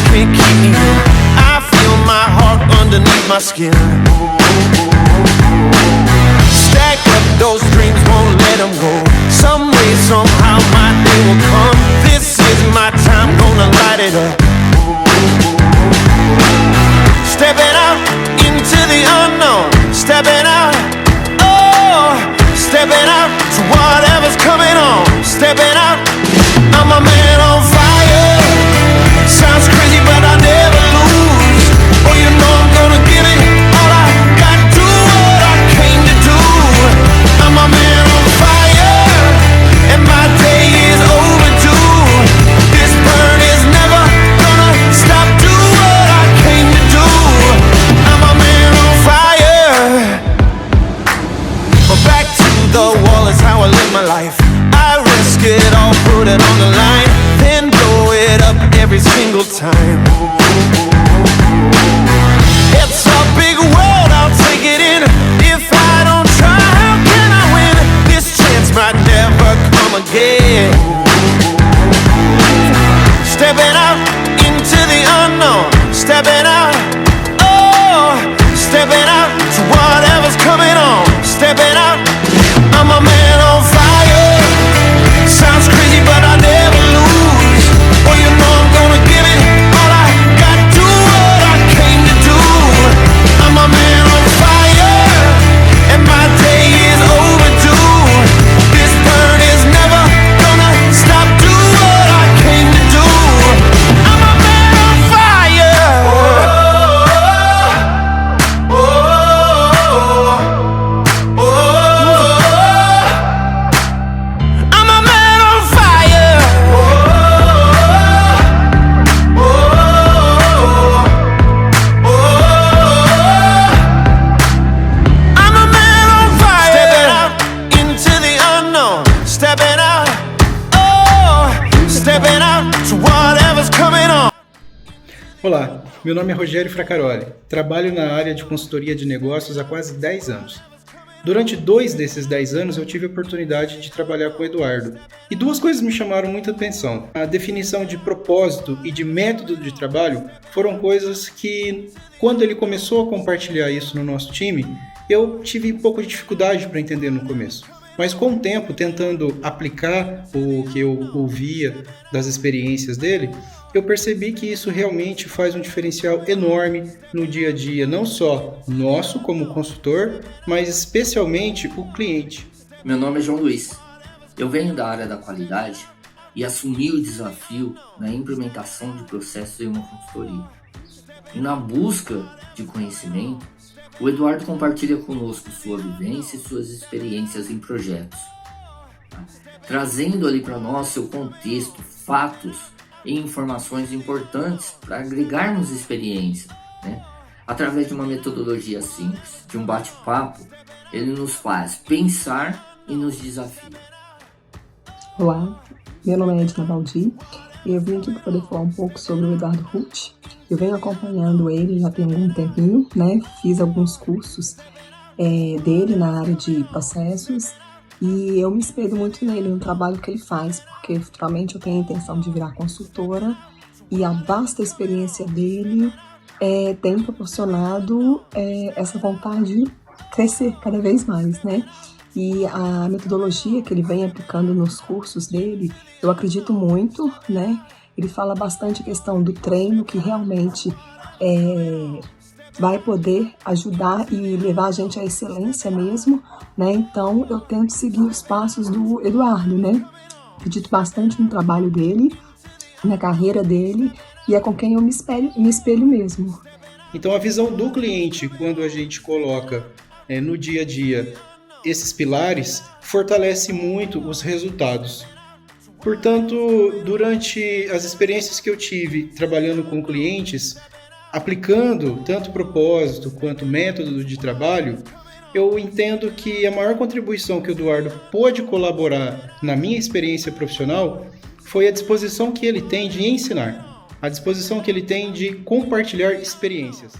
can't keep me in. I feel my heart underneath my skin. Stack up those dreams, won't let them go. Some way, somehow my day will come. This is my time, gonna light it up. Stepping out into the unknown. Stepping out, oh, stepping out to whatever's coming on. Stepping out, I'm a man on fire. Sounds crazy, but I never lose. Oh, you know I'm gonna give it all I got. Do what I came to do. I'm a man on fire, and my day is overdue. This burn is never gonna stop. Do what I came to do. I'm a man on fire. But back to the wall is how I live my life. I risk it all, put it on the line, then blow it up every single time. It's a big world, I'll take it in. If I don't try, how can I win? This chance might never come again. Stepping out into the unknown. Stepping out, oh, stepping out to whatever's coming on. Stepping out, I'm a man on fire. Sounds crazy, but I never lose. Oh, you know I'm gonna give it all I got. Do what I came to do. I'm a man on fire, and my day is overdue. This burn is never gonna stop. Do what I came to do. I'm a man on fire. Oh, oh, oh, oh. I'm a man on fire. Oh, oh, oh. I'm a man on fire. Stepping out into the unknown. Stepping out, oh, stepping out to whatever's coming on. Olá, meu nome é Rogério Fracaroli, trabalho na área de consultoria de negócios há quase 10 anos. Durante 2 desses 10 anos eu tive a oportunidade de trabalhar com o Eduardo. E 2 coisas me chamaram muita atenção. A definição de propósito e de método de trabalho foram coisas que, quando ele começou a compartilhar isso no nosso time, eu tive um pouco de dificuldade para entender no começo. Mas com o tempo, tentando aplicar o que eu ouvia das experiências dele, eu percebi que isso realmente faz um diferencial enorme no dia a dia, não só nosso como consultor, mas especialmente o cliente. Meu nome é João Luiz. Eu venho da área da qualidade e assumi o desafio na implementação de processos em uma consultoria. E na busca de conhecimento, o Eduardo compartilha conosco sua vivência e suas experiências em projetos, trazendo ali para nós seu contexto, fatos e informações importantes para agregarmos experiência, né? Através de uma metodologia simples, de um bate-papo, ele nos faz pensar e nos desafia. Olá, meu nome é Edna Valdir e eu vim aqui para poder falar um pouco sobre o Eduardo Ruth. Eu venho acompanhando ele já tem algum tempinho, né? Fiz alguns cursos dele na área de processos e eu me espelho muito nele, no trabalho que ele faz, porque futuramente eu tenho a intenção de virar consultora e a vasta experiência dele tem proporcionado essa vontade de crescer cada vez mais, né? E a metodologia que ele vem aplicando nos cursos dele, eu acredito muito, né? Ele fala bastante a questão do treino, que realmente vai poder ajudar e levar a gente à excelência mesmo, né? Então, eu tento seguir os passos do Eduardo, né? Acredito bastante no trabalho dele, na carreira dele, e é com quem eu me espelho mesmo. Então, a visão do cliente, quando a gente coloca no dia a dia esses pilares, fortalece muito os resultados. Portanto, durante as experiências que eu tive trabalhando com clientes, aplicando tanto propósito quanto método de trabalho, eu entendo que a maior contribuição que o Eduardo pôde colaborar na minha experiência profissional foi a disposição que ele tem de ensinar, a disposição que ele tem de compartilhar experiências.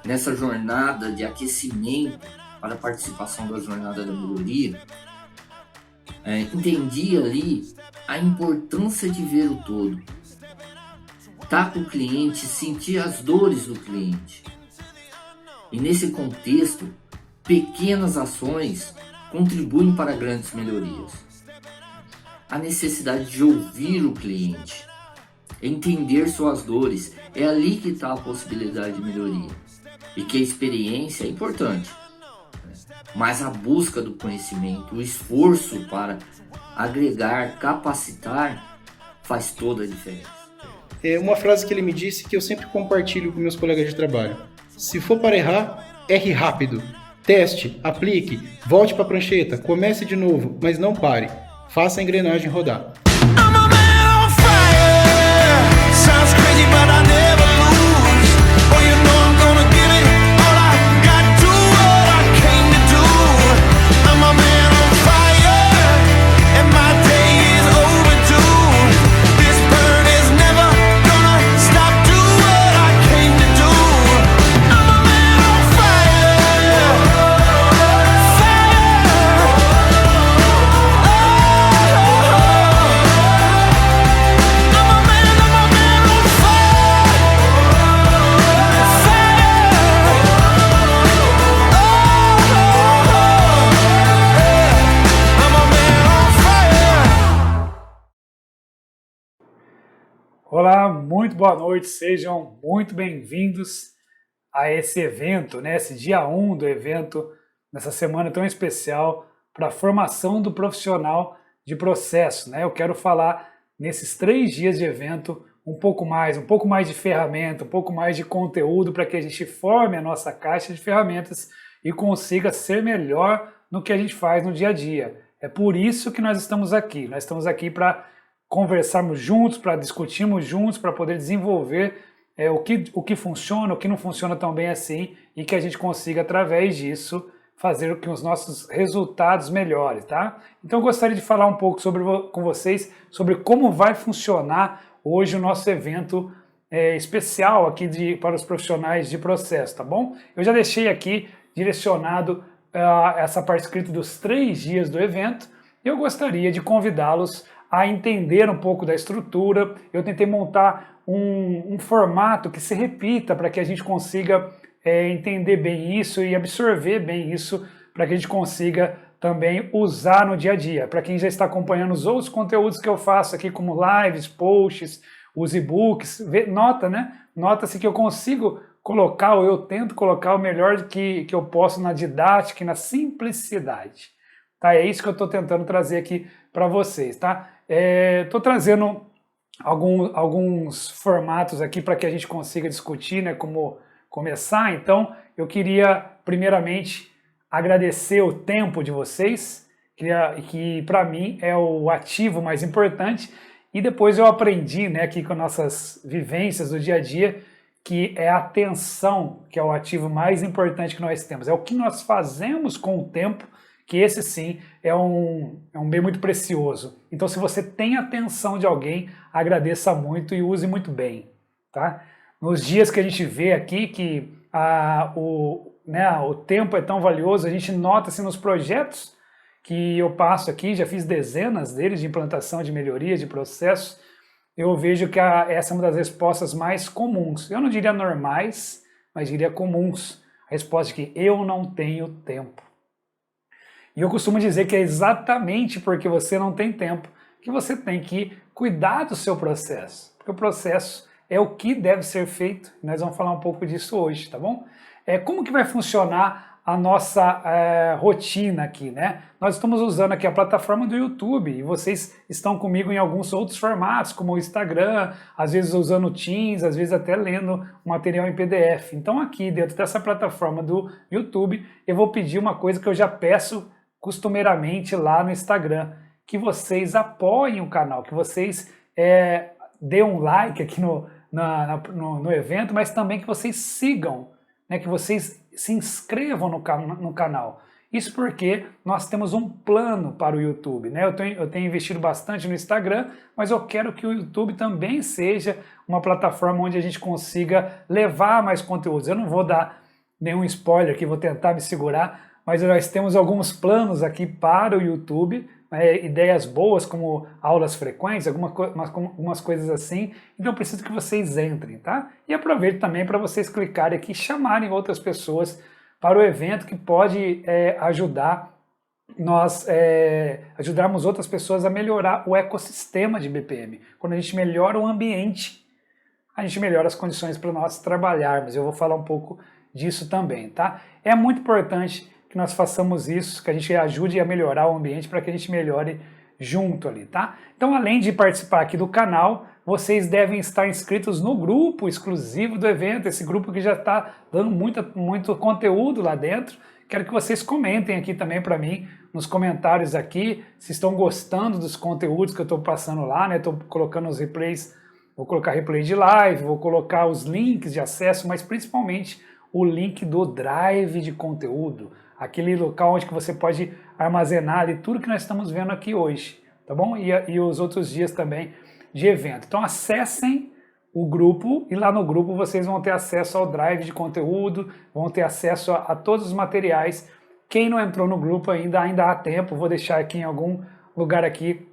Nessa jornada de aquecimento para a participação da jornada da melhoria, entendi ali a importância de ver o todo. conectar com o cliente, sentir as dores do cliente. E nesse contexto, pequenas ações contribuem para grandes melhorias. A necessidade de ouvir o cliente, entender suas dores, é ali que está a possibilidade de melhoria. E que a experiência é importante, mas a busca do conhecimento, o esforço para agregar, capacitar, faz toda a diferença. É uma frase que ele me disse que eu sempre compartilho com meus colegas de trabalho. Se for para errar, erre rápido. Teste, aplique, volte para a prancheta, comece de novo, mas não pare. Faça a engrenagem rodar. I'm a man on fire. Sounds crazy, but I never lose. Oh, you know I'm gonna give it all I got, do what I came to do. I'm a man on fire, and my day is overdue. This burn is never gonna stop, do what I came to do. I'm a man on fire, Olá, muito boa noite, sejam muito bem-vindos a esse evento, né? Esse dia 1 do evento, nessa semana tão especial para a formação do profissional de processo, né? Eu quero falar nesses 3 dias de evento um pouco mais de ferramenta, um pouco mais de conteúdo para que a gente forme a nossa caixa de ferramentas e consiga ser melhor no que a gente faz no dia a dia. É por isso que nós estamos aqui. Nós estamos aqui para conversarmos juntos, para discutirmos juntos, para poder desenvolver o que funciona, o que não funciona tão bem assim e que a gente consiga, através disso, fazer com que os nossos resultados melhorem, tá? Então eu gostaria de falar um pouco com vocês sobre como vai funcionar hoje o nosso evento especial aqui para os profissionais de processo, tá bom? Eu já deixei aqui direcionado essa parte escrita dos 3 dias do evento. Eu gostaria de convidá-los a entender um pouco da estrutura. Eu tentei montar um formato que se repita para que a gente consiga entender bem isso e absorver bem isso, para que a gente consiga também usar no dia a dia. Para quem já está acompanhando os outros conteúdos que eu faço aqui, como lives, posts, os e-books, nota, né? Nota-se que eu consigo colocar, ou eu tento colocar o melhor que eu posso na didática e na simplicidade. Tá? É isso que eu estou tentando trazer aqui para vocês, tá? Estou trazendo alguns formatos aqui para que a gente consiga discutir, né, como começar. Então, eu queria, primeiramente, agradecer o tempo de vocês, que para mim é o ativo mais importante, e depois eu aprendi, né, aqui com nossas vivências do dia a dia, que é a atenção, que é o ativo mais importante que nós temos. É o que nós fazemos com o tempo, que esse sim é um bem muito precioso. Então, se você tem a atenção de alguém, agradeça muito e use muito bem, tá? Nos dias que a gente vê aqui que o tempo é tão valioso, a gente nota-se nos projetos que eu passo aqui, já fiz dezenas deles de implantação de melhorias de processos, eu vejo que essa é uma das respostas mais comuns. Eu não diria normais, mas diria comuns. A resposta é que eu não tenho tempo. E eu costumo dizer que é exatamente porque você não tem tempo que você tem que cuidar do seu processo. Porque o processo é o que deve ser feito. Nós vamos falar um pouco disso hoje, tá bom? Como que vai funcionar a nossa rotina aqui, né? Nós estamos usando aqui a plataforma do YouTube e vocês estão comigo em alguns outros formatos, como o Instagram, às vezes usando o Teams, às vezes até lendo um material em PDF. Então aqui dentro dessa plataforma do YouTube, eu vou pedir uma coisa que eu já peço costumeiramente lá no Instagram, que vocês apoiem o canal, que vocês dêem um like aqui no evento, mas também que vocês sigam, né, que vocês se inscrevam no canal. Isso porque nós temos um plano para o YouTube, né? Eu tenho investido bastante no Instagram, mas eu quero que o YouTube também seja uma plataforma onde a gente consiga levar mais conteúdos. Eu não vou dar nenhum spoiler aqui, vou tentar me segurar, mas nós temos alguns planos aqui para o YouTube, ideias boas como aulas frequentes, algumas coisas assim. Então eu preciso que vocês entrem, tá? E aproveito também para vocês clicarem aqui e chamarem outras pessoas para o evento, que pode ajudar nós ajudarmos outras pessoas a melhorar o ecossistema de BPM. Quando a gente melhora o ambiente, a gente melhora as condições para nós trabalharmos. Eu vou falar um pouco disso também, tá? É muito importante que nós façamos isso, que a gente ajude a melhorar o ambiente para que a gente melhore junto ali, tá? Então, além de participar aqui do canal, vocês devem estar inscritos no grupo exclusivo do evento, esse grupo que já está dando muito conteúdo lá dentro. Quero que vocês comentem aqui também para mim, nos comentários aqui, se estão gostando dos conteúdos que eu estou passando lá, né? Estou colocando os replays, vou colocar replay de live, vou colocar os links de acesso, mas principalmente o link do drive de conteúdo, aquele local onde que você pode armazenar ali tudo que nós estamos vendo aqui hoje, tá bom? E os outros dias também de evento. Então acessem o grupo e lá no grupo vocês vão ter acesso ao drive de conteúdo, vão ter acesso a todos os materiais. Quem não entrou no grupo ainda há tempo, vou deixar aqui em algum lugar aqui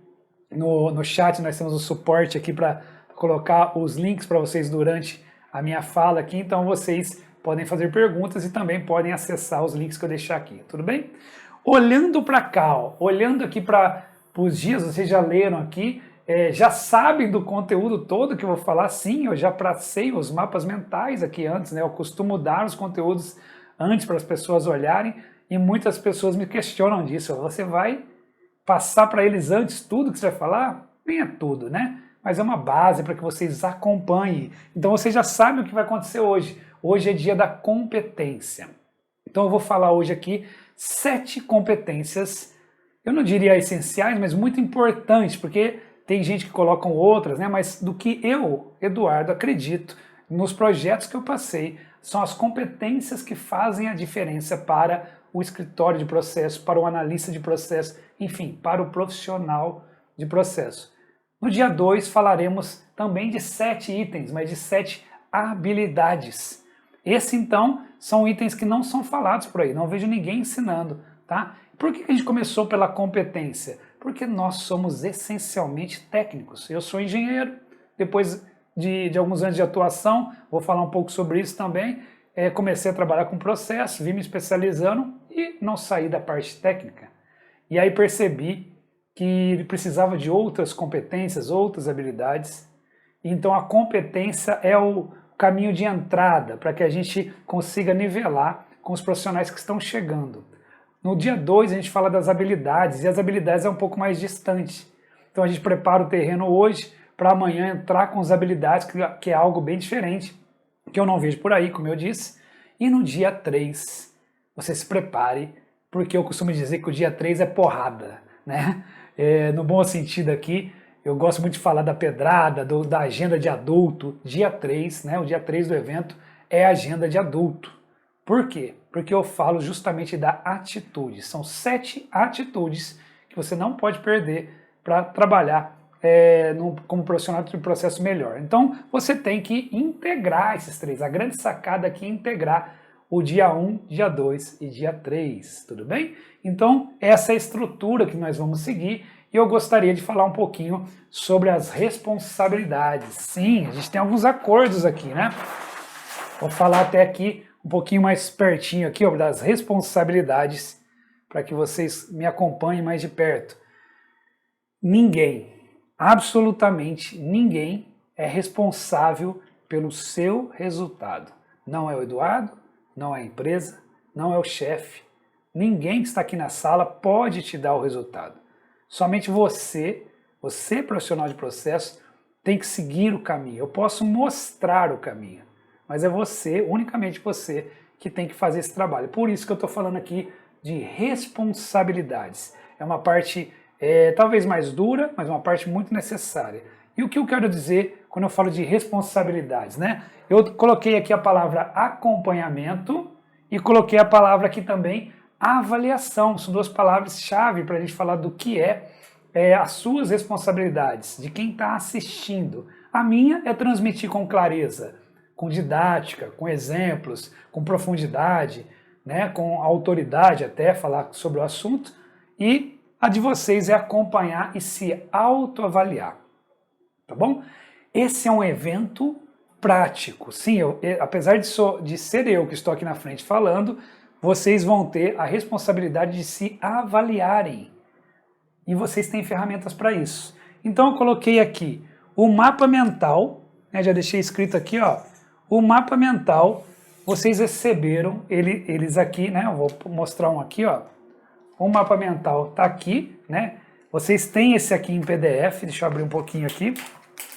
no chat, nós temos o suporte aqui para colocar os links para vocês durante a minha fala aqui, então vocês podem fazer perguntas e também podem acessar os links que eu deixar aqui, tudo bem? Olhando para cá, ó, olhando aqui para os dias, vocês já leram aqui, já sabem do conteúdo todo que eu vou falar. Sim, eu já tracei os mapas mentais aqui antes, né? Eu costumo dar os conteúdos antes para as pessoas olharem e muitas pessoas me questionam disso. Você vai passar para eles antes tudo que você vai falar? Nem é tudo, né? Mas é uma base para que vocês acompanhem. Então vocês já sabem o que vai acontecer hoje. Hoje é dia da competência. Então eu vou falar hoje aqui 7 competências, eu não diria essenciais, mas muito importantes, porque tem gente que colocam outras, né? Mas do que eu, Eduardo, acredito nos projetos que eu passei, são as competências que fazem a diferença para o escritório de processo, para o analista de processo, enfim, para o profissional de processo. No dia 2 falaremos também de 7 itens, mas de 7 habilidades. Esse então são itens que não são falados por aí, não vejo ninguém ensinando, tá? Por que a gente começou pela competência? Porque nós somos essencialmente técnicos. Eu sou engenheiro, depois de alguns anos de atuação, vou falar um pouco sobre isso também, comecei a trabalhar com processo, vim me especializando e não saí da parte técnica. E aí percebi que precisava de outras competências, outras habilidades. Então a competência é o caminho de entrada para que a gente consiga nivelar com os profissionais que estão chegando. No dia 2 a gente fala das habilidades, e as habilidades é um pouco mais distante. Então a gente prepara o terreno hoje para amanhã entrar com as habilidades, que é algo bem diferente, que eu não vejo por aí, como eu disse. E no dia 3 você se prepare, porque eu costumo dizer que o dia 3 é porrada, né? No bom sentido aqui, eu gosto muito de falar da pedrada, da agenda de adulto. Dia 3, né? O dia 3 do evento é a agenda de adulto. Por quê? Porque eu falo justamente da atitude. São 7 atitudes que você não pode perder para trabalhar como profissional de processo melhor. Então, você tem que integrar esses 3. A grande sacada aqui é integrar o dia 1, dia 2 e dia 3, tudo bem? Então, essa é a estrutura que nós vamos seguir e eu gostaria de falar um pouquinho sobre as responsabilidades. Sim, a gente tem alguns acordos aqui, né? Vou falar até aqui um pouquinho mais pertinho aqui, ó, das responsabilidades, para que vocês me acompanhem mais de perto. Ninguém, absolutamente ninguém, é responsável pelo seu resultado. Não é o Eduardo, não é a empresa, não é o chefe. Ninguém que está aqui na sala pode te dar o resultado. Somente você profissional de processo, tem que seguir o caminho. Eu posso mostrar o caminho, mas é você, unicamente você, que tem que fazer esse trabalho. Por isso que eu estou falando aqui de responsabilidades. É uma parte talvez mais dura, mas uma parte muito necessária. E o que eu quero dizer quando eu falo de responsabilidades, né? Eu coloquei aqui a palavra acompanhamento e coloquei a palavra aqui também avaliação. São 2 palavras-chave para a gente falar do que as suas responsabilidades, de quem está assistindo. A minha é transmitir com clareza, com didática, com exemplos, com profundidade, né, com autoridade até, falar sobre o assunto. E A de vocês é acompanhar e se autoavaliar, tá bom? Esse é um evento prático. Sim, apesar de ser eu que estou aqui na frente falando, vocês vão ter a responsabilidade de se avaliarem. E vocês têm ferramentas para isso. Então eu coloquei aqui o mapa mental, né, já deixei escrito aqui, ó, o mapa mental, vocês receberam eles aqui, né? Eu vou mostrar um aqui, ó. O mapa mental tá aqui, né? Vocês têm esse aqui em PDF, deixa eu abrir um pouquinho aqui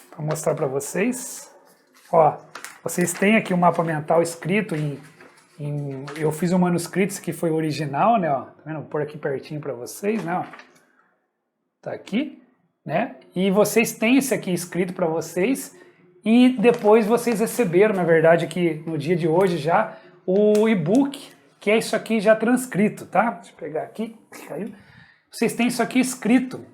para mostrar para vocês. Ó, vocês têm aqui o mapa mental escrito eu fiz um manuscrito, esse aqui foi o original, né? Ó, tá vendo? Vou pôr aqui pertinho para vocês, né? Ó. Tá aqui, né? E vocês têm esse aqui escrito para vocês e depois vocês receberam, na verdade, aqui no dia de hoje já, o e-book, que é isso aqui já transcrito, tá? Deixa eu pegar aqui, caiu. Vocês têm isso aqui escrito,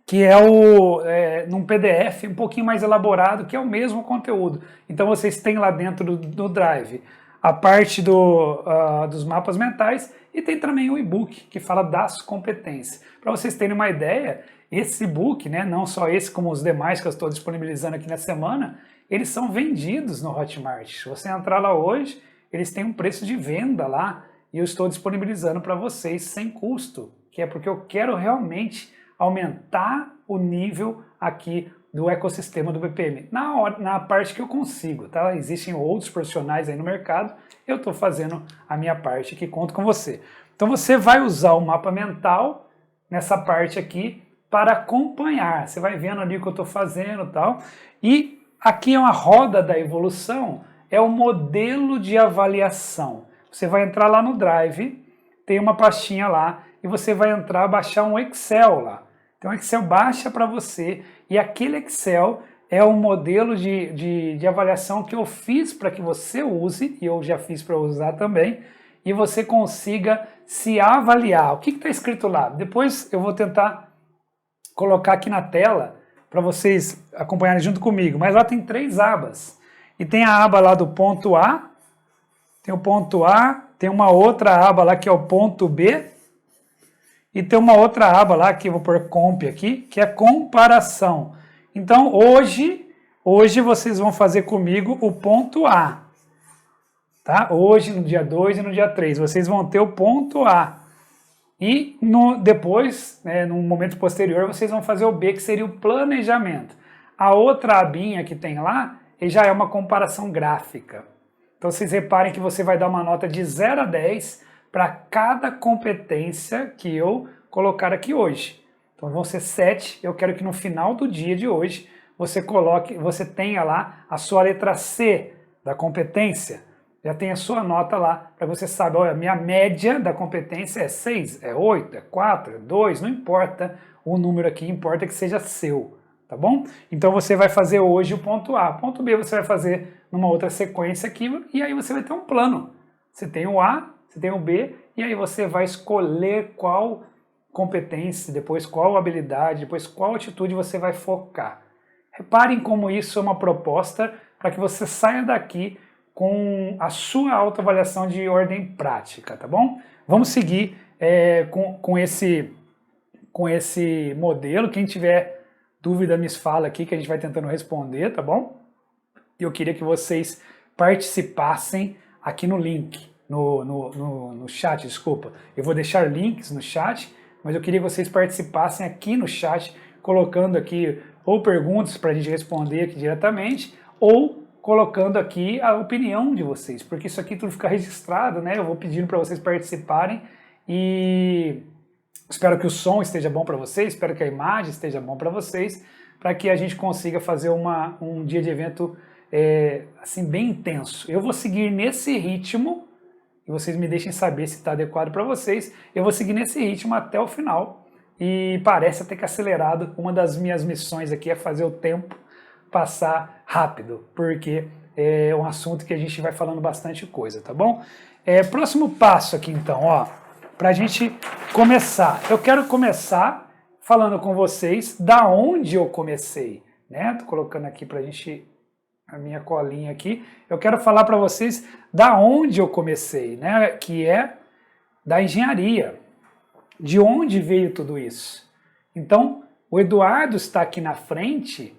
que é num PDF um pouquinho mais elaborado, que é o mesmo conteúdo. Então vocês têm lá dentro do Drive a parte dos mapas mentais e tem também o e-book que fala das competências. Para vocês terem uma ideia, esse e-book, né, não só esse como os demais que eu estou disponibilizando aqui na semana, eles são vendidos no Hotmart. Se você entrar lá hoje, eles têm um preço de venda lá e eu estou disponibilizando para vocês sem custo, que é porque eu quero realmente aumentar o nível aqui do ecossistema do BPM, na parte que eu consigo, tá? Existem outros profissionais aí no mercado, eu estou fazendo a minha parte aqui, conto com você. Então você vai usar o mapa mental nessa parte aqui para acompanhar, você vai vendo ali o que eu estou fazendo e tal, e aqui é uma roda da evolução, é o modelo de avaliação. Você vai entrar lá no Drive, tem uma pastinha lá, e você vai entrar, baixar um Excel lá. Então o Excel baixa para você, e aquele Excel é o modelo de avaliação que eu fiz para que você use, e eu já fiz para usar também, e você consiga se avaliar. O que está escrito lá? Depois eu vou tentar colocar aqui na tela para vocês acompanharem junto comigo, mas lá tem 3 abas. E tem a aba lá do ponto A, tem o ponto A, tem uma outra aba lá que é o ponto B, e tem uma outra aba lá, que eu vou pôr comp aqui, que é comparação. Então, hoje vocês vão fazer comigo o ponto A. Tá? Hoje, no dia 2 e no dia 3, vocês vão ter o ponto A. E depois, né, num momento posterior, vocês vão fazer o B, que seria o planejamento. A outra abinha que tem lá, já é uma comparação gráfica. Então, vocês reparem que você vai dar uma nota de 0 a 10 para cada competência que eu colocar aqui hoje. Então vão ser 7, eu quero que no final do dia de hoje você tenha lá a sua letra C da competência, já tem a sua nota lá, para você saber, olha, minha média da competência é 6, é 8, é 4, é 2, não importa o número aqui, importa que seja seu, tá bom? Então você vai fazer hoje o ponto A, ponto B você vai fazer numa outra sequência aqui, e aí você vai ter um plano. Você tem o A, você tem o B, e aí você vai escolher qual competência, depois qual habilidade, depois qual atitude você vai focar. Reparem como isso é uma proposta para que você saia daqui com a sua autoavaliação de ordem prática, tá bom? Vamos seguir com esse modelo. Quem tiver dúvida, me fala aqui que a gente vai tentando responder, tá bom? Eu queria que vocês participassem aqui no link. No chat, desculpa. Eu vou deixar links no chat, mas eu queria que vocês participassem aqui no chat, colocando aqui ou perguntas para a gente responder aqui diretamente, ou colocando aqui a opinião de vocês, porque isso aqui tudo fica registrado, né? Eu vou pedindo para vocês participarem e espero que o som esteja bom para vocês, espero que a imagem esteja bom para vocês, para que a gente consiga fazer um dia de evento assim, bem intenso. Eu vou seguir nesse ritmo, e vocês me deixem saber se está adequado para vocês. Eu vou seguir nesse ritmo até o final, e parece até que acelerado. Uma das minhas missões aqui é fazer o tempo passar rápido, porque é um assunto que a gente vai falando bastante coisa, tá bom? Próximo passo aqui então, ó, para a gente começar. Eu quero começar falando com vocês da onde eu comecei, né? Tô colocando aqui para a gente a minha colinha aqui. Eu quero falar para vocês da onde eu comecei, né? Que é da engenharia. de onde veio tudo isso. Então, o Eduardo está aqui na frente,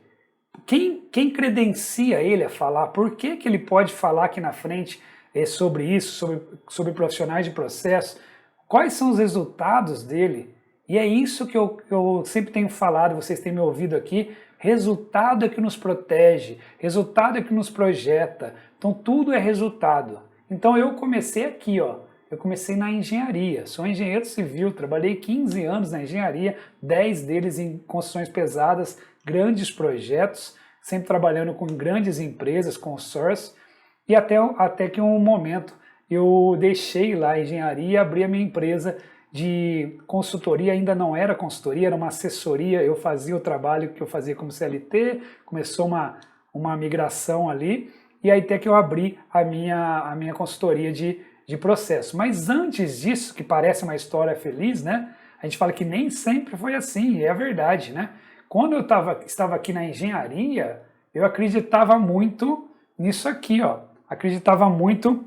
quem credencia ele a falar? Por que ele pode falar aqui na frente sobre isso, sobre profissionais de processo? Quais são os resultados dele? E é isso que eu sempre tenho falado, vocês têm me ouvido aqui, resultado é que nos protege, resultado é que nos projeta, então tudo é resultado. Então eu comecei aqui, ó, eu comecei na engenharia, sou engenheiro civil, trabalhei 15 anos na engenharia, 10 deles em construções pesadas, grandes projetos, sempre trabalhando com grandes empresas, consórcios, e até que um momento eu deixei lá a engenharia e abri a minha empresa de consultoria, ainda não era consultoria, era uma assessoria, eu fazia o trabalho que eu fazia como CLT, começou uma migração ali, e aí até que eu abri a minha consultoria de processo. Mas antes disso, que parece uma história feliz, né? A gente fala que nem sempre foi assim, e é a verdade, né? Quando eu estava aqui na engenharia, eu acreditava muito nisso aqui, ó. Acreditava muito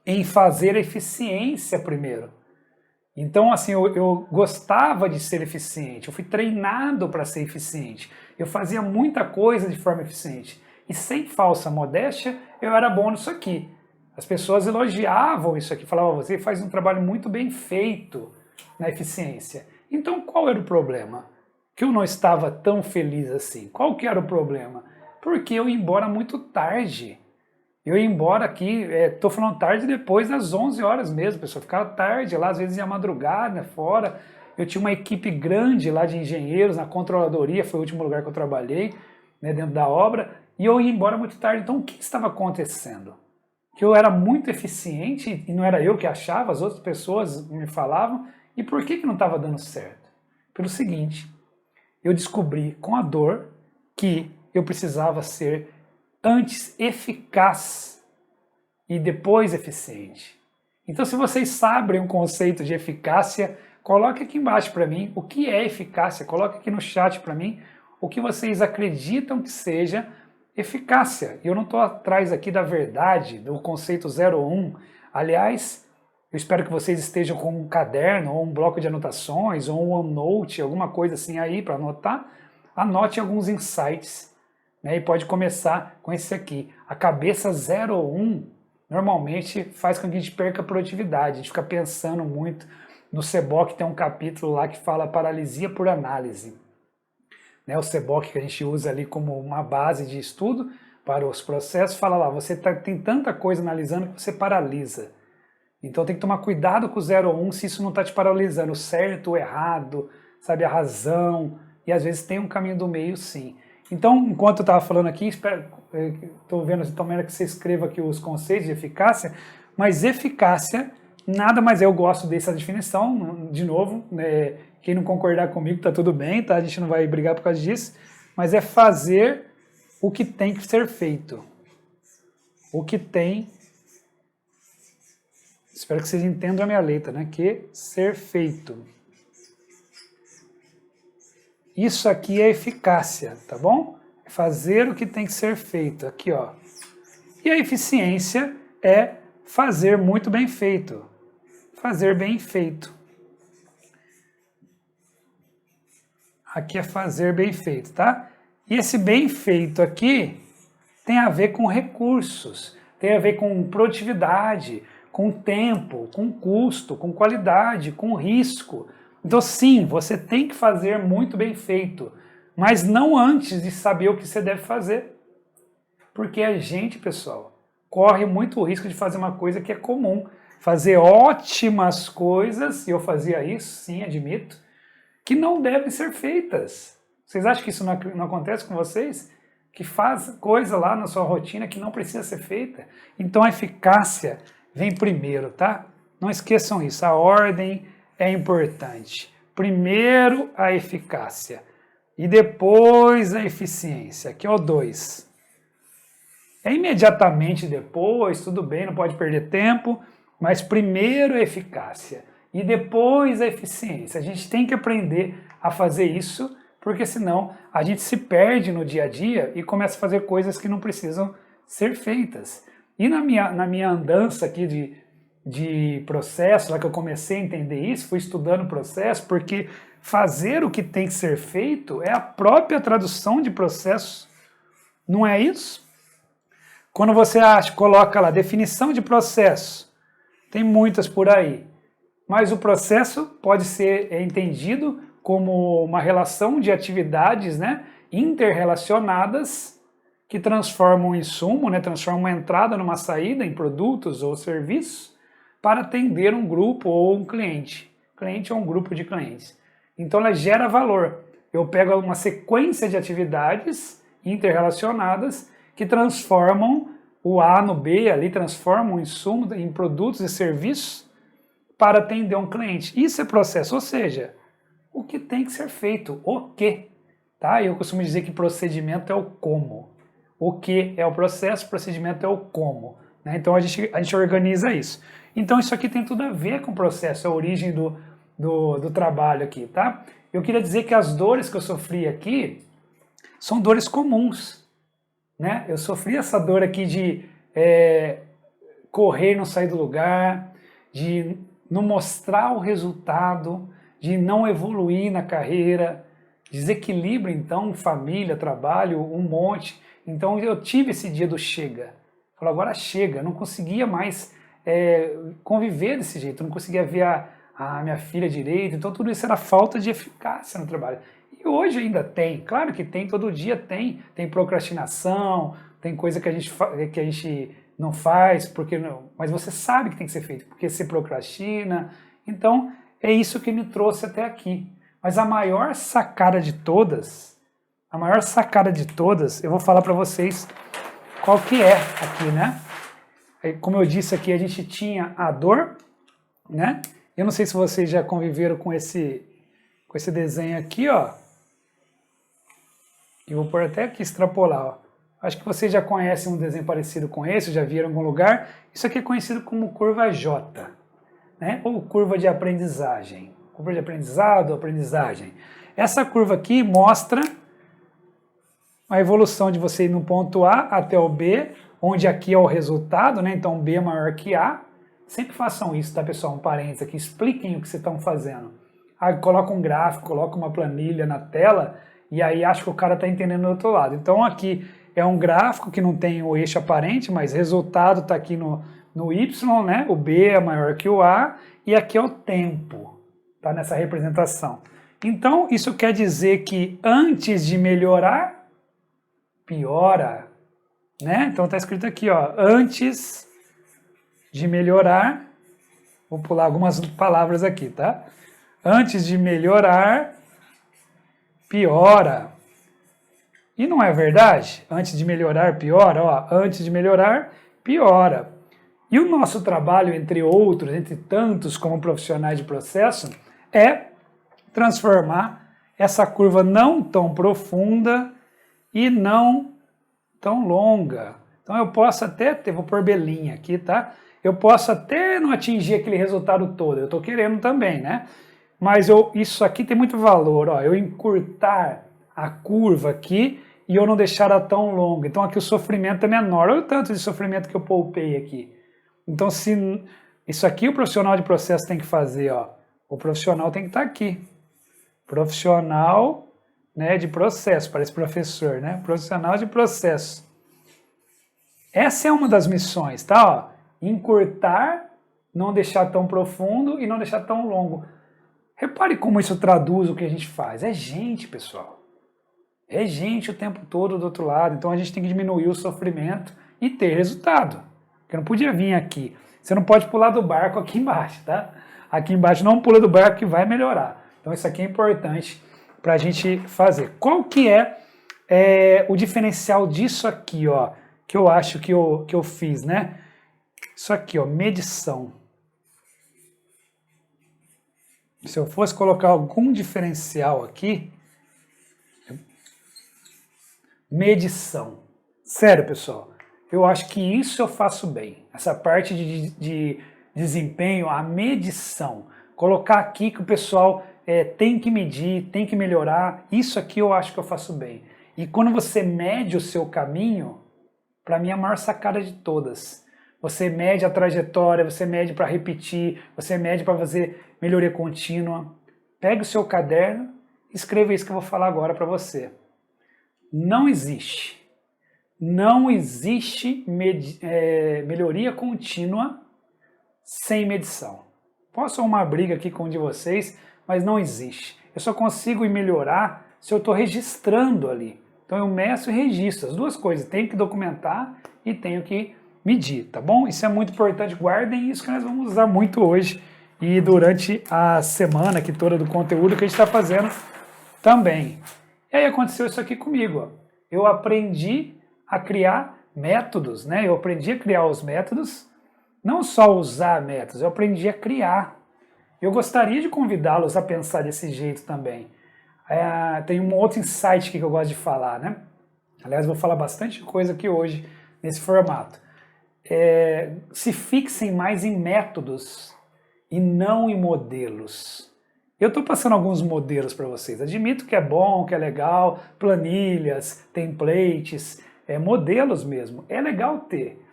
em fazer eficiência primeiro. Então, assim, eu gostava de ser eficiente, eu fui treinado para ser eficiente, eu fazia muita coisa de forma eficiente. E sem falsa modéstia, eu era bom nisso aqui. As pessoas elogiavam isso aqui, falavam, você faz um trabalho muito bem feito na eficiência. Então, qual era o problema? Que eu não estava tão feliz assim. Qual que era o problema? Porque eu ia embora muito tarde. Eu ia embora aqui, estou falando tarde depois das 11 horas mesmo, pessoal, ficava tarde lá, às vezes ia madrugada fora. Eu tinha uma equipe grande lá de engenheiros, na controladoria, foi o último lugar que eu trabalhei, né, dentro da obra, e eu ia embora muito tarde. Então o que estava acontecendo? Que eu era muito eficiente, e não era eu que achava, as outras pessoas me falavam, e por que não estava dando certo? Pelo seguinte, eu descobri com a dor que eu precisava ser antes eficaz e depois eficiente. Então, se vocês sabem um conceito de eficácia, coloque aqui embaixo para mim o que é eficácia, coloque aqui no chat para mim o que vocês acreditam que seja eficácia. E eu não estou atrás aqui da verdade, do conceito 01. Aliás, eu espero que vocês estejam com um caderno, ou um bloco de anotações, ou um OneNote, alguma coisa assim aí para anotar. Anote alguns insights. E pode começar com esse aqui. A cabeça 01 normalmente faz com que a gente perca a produtividade. A gente fica pensando muito. No CBOC tem um capítulo lá que fala paralisia por análise. O CBOC que a gente usa ali como uma base de estudo para os processos, fala lá, você tem tanta coisa analisando que você paralisa. Então tem que tomar cuidado com o 01 se isso não está te paralisando. O certo, o errado, sabe, a razão. E às vezes tem um caminho do meio, sim. Então, enquanto eu estava falando aqui, estou vendo também que você escreva aqui os conceitos de eficácia, mas eficácia, nada mais eu gosto dessa definição, de novo, quem não concordar comigo está tudo bem, tá? A gente não vai brigar por causa disso, mas é fazer o que tem que ser feito. O que tem, espero que vocês entendam a minha letra, né? Que ser feito. Isso aqui é eficácia, tá bom? É fazer o que tem que ser feito, aqui ó. E a eficiência é fazer muito bem feito. Fazer bem feito. Aqui é fazer bem feito, tá? E esse bem feito aqui tem a ver com recursos, tem a ver com produtividade, com tempo, com custo, com qualidade, com risco. Então sim, você tem que fazer muito bem feito, mas não antes de saber o que você deve fazer. Porque a gente, pessoal, corre muito o risco de fazer uma coisa que é comum. Fazer ótimas coisas, e eu fazia isso, sim, admito, que não devem ser feitas. Vocês acham que isso não acontece com vocês? Que faz coisa lá na sua rotina que não precisa ser feita? Então a eficácia vem primeiro, tá? Não esqueçam isso, a ordem é importante. Primeiro a eficácia e depois a eficiência, que é o 2. É imediatamente depois, tudo bem, não pode perder tempo, mas primeiro a eficácia e depois a eficiência. A gente tem que aprender a fazer isso, porque senão a gente se perde no dia a dia e começa a fazer coisas que não precisam ser feitas. E na minha andança aqui de processo, lá que eu comecei a entender isso, fui estudando o processo, porque fazer o que tem que ser feito é a própria tradução de processo, não é isso? Quando você coloca lá definição de processo, tem muitas por aí, mas o processo pode ser entendido como uma relação de atividades, né, interrelacionadas que transformam um insumo, né, transformam uma entrada numa saída em produtos ou serviços para atender um grupo ou um cliente. Cliente ou um grupo de clientes. Então ela gera valor. Eu pego uma sequência de atividades interrelacionadas que transformam o A no B, ali transformam o insumo em produtos e serviços para atender um cliente. Isso é processo, ou seja, o que tem que ser feito, o que. Tá? Eu costumo dizer que procedimento é o como. O que é o processo, procedimento é o como. Né? Então a gente organiza isso. Então isso aqui tem tudo a ver com o processo, a origem do trabalho aqui. Tá? Eu queria dizer que as dores que eu sofri aqui são dores comuns. Né? Eu sofri essa dor aqui de correr e não sair do lugar, de não mostrar o resultado, de não evoluir na carreira, desequilíbrio, então, família, trabalho, um monte. Então eu tive esse dia do chega. Falei, agora chega, eu não conseguia mais conviver desse jeito, eu não conseguia ver a minha filha direito, então tudo isso era falta de eficácia no trabalho. E hoje ainda tem, claro que tem, todo dia tem procrastinação, tem coisa que a gente não faz, porque não, mas você sabe que tem que ser feito, porque você procrastina. Então é isso que me trouxe até aqui. Mas a maior sacada de todas, eu vou falar para vocês qual que é aqui, né? Como eu disse aqui, a gente tinha a dor, né? Eu não sei se vocês já conviveram com esse desenho aqui, ó. Eu vou pôr até aqui, extrapolar, ó. Acho que vocês já conhecem um desenho parecido com esse, já viram em algum lugar. Isso aqui é conhecido como curva J, né? Ou curva de aprendizagem. Curva de aprendizado, aprendizagem. Essa curva aqui mostra a evolução de você ir no ponto A até o B, onde aqui é o resultado, né? Então B é maior que A. Sempre façam isso, tá, pessoal? Um parênteses aqui, expliquem o que vocês estão fazendo. Coloca um gráfico, coloca uma planilha na tela, e aí acho que o cara está entendendo do outro lado. Então aqui é um gráfico que não tem o eixo aparente, mas resultado está aqui no Y, né? O B é maior que o A, e aqui é o tempo, tá? Nessa representação. Então isso quer dizer que antes de melhorar, piora, né? Então está escrito aqui, ó, antes de melhorar, vou pular algumas palavras aqui, tá? Antes de melhorar, piora. E não é verdade? Antes de melhorar, piora. Ó, antes de melhorar, piora. E o nosso trabalho, entre outros, entre tantos como profissionais de processo, é transformar essa curva não tão profunda e não tão longa. Então eu posso até ter, vou pôr belinha aqui, tá? Eu posso até não atingir aquele resultado todo, eu estou querendo também, né? Mas isso aqui tem muito valor, ó, eu encurtar a curva aqui e eu não deixar ela tão longa. Então aqui o sofrimento é menor. Olha o tanto de sofrimento que eu poupei aqui. Então isso aqui o profissional de processo tem que fazer, ó. O profissional tem que estar aqui. Profissional, né, de processo, parece professor, né? Profissional de processo. Essa é uma das missões, tá? Ó, encurtar, não deixar tão profundo e não deixar tão longo. Repare como isso traduz o que a gente faz. É gente, pessoal. É gente o tempo todo do outro lado. Então a gente tem que diminuir o sofrimento e ter resultado. Porque não podia vir aqui. Você não pode pular do barco aqui embaixo, tá? Aqui embaixo não pula do barco que vai melhorar. Então isso aqui é importante para a gente fazer. Qual que é o diferencial disso aqui, ó? Que eu acho que eu fiz, né? Isso aqui, ó, medição. Se eu fosse colocar algum diferencial aqui, medição. Sério, pessoal, eu acho que isso eu faço bem. Essa parte de desempenho, a medição. Colocar aqui que o pessoal tem que medir, tem que melhorar, isso aqui eu acho que eu faço bem. E quando você mede o seu caminho, para mim é a maior sacada de todas. você mede a trajetória, você mede para repetir, você mede para fazer melhoria contínua. Pegue o seu caderno e escreva isso que eu vou falar agora para você. Não existe melhoria contínua sem medição. Posso arrumar briga aqui com um de vocês, mas não existe. Eu só consigo melhorar se eu estou registrando ali. Então eu meço e registro, as duas coisas. Tenho que documentar e tenho que medir, tá bom? Isso é muito importante, guardem isso que nós vamos usar muito hoje e durante a semana aqui toda do conteúdo que a gente está fazendo também. E aí aconteceu isso aqui comigo, ó. Eu aprendi a criar métodos, né? Eu aprendi a criar os métodos, não só usar métodos, eu aprendi a criar. Eu gostaria de convidá-los a pensar desse jeito também. Tem um outro insight aqui que eu gosto de falar, né? Aliás, vou falar bastante coisa aqui hoje nesse formato. Se fixem mais em métodos e não em modelos. Eu estou passando alguns modelos para vocês. Admito que é bom, que é legal, planilhas, templates, modelos mesmo. É legal ter,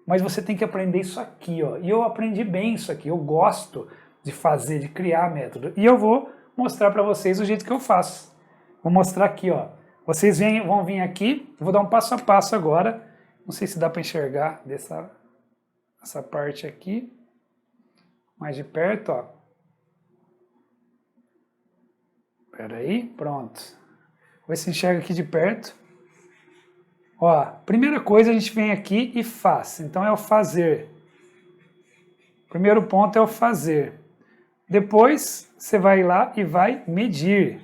mas você tem que aprender isso aqui, ó. E eu aprendi bem isso aqui. Eu gosto de fazer, de criar método. E eu vou mostrar para vocês o jeito que eu faço. Vou mostrar aqui, ó. Vocês vão vir aqui, eu vou dar um passo a passo agora. Não sei se dá para enxergar essa parte aqui. Mais de perto, ó. Espera aí, pronto. Vou ver se enxerga aqui de perto. Ó, primeira coisa a gente vem aqui e faz. Então é o fazer. Primeiro ponto é o fazer. Depois você vai lá e vai medir.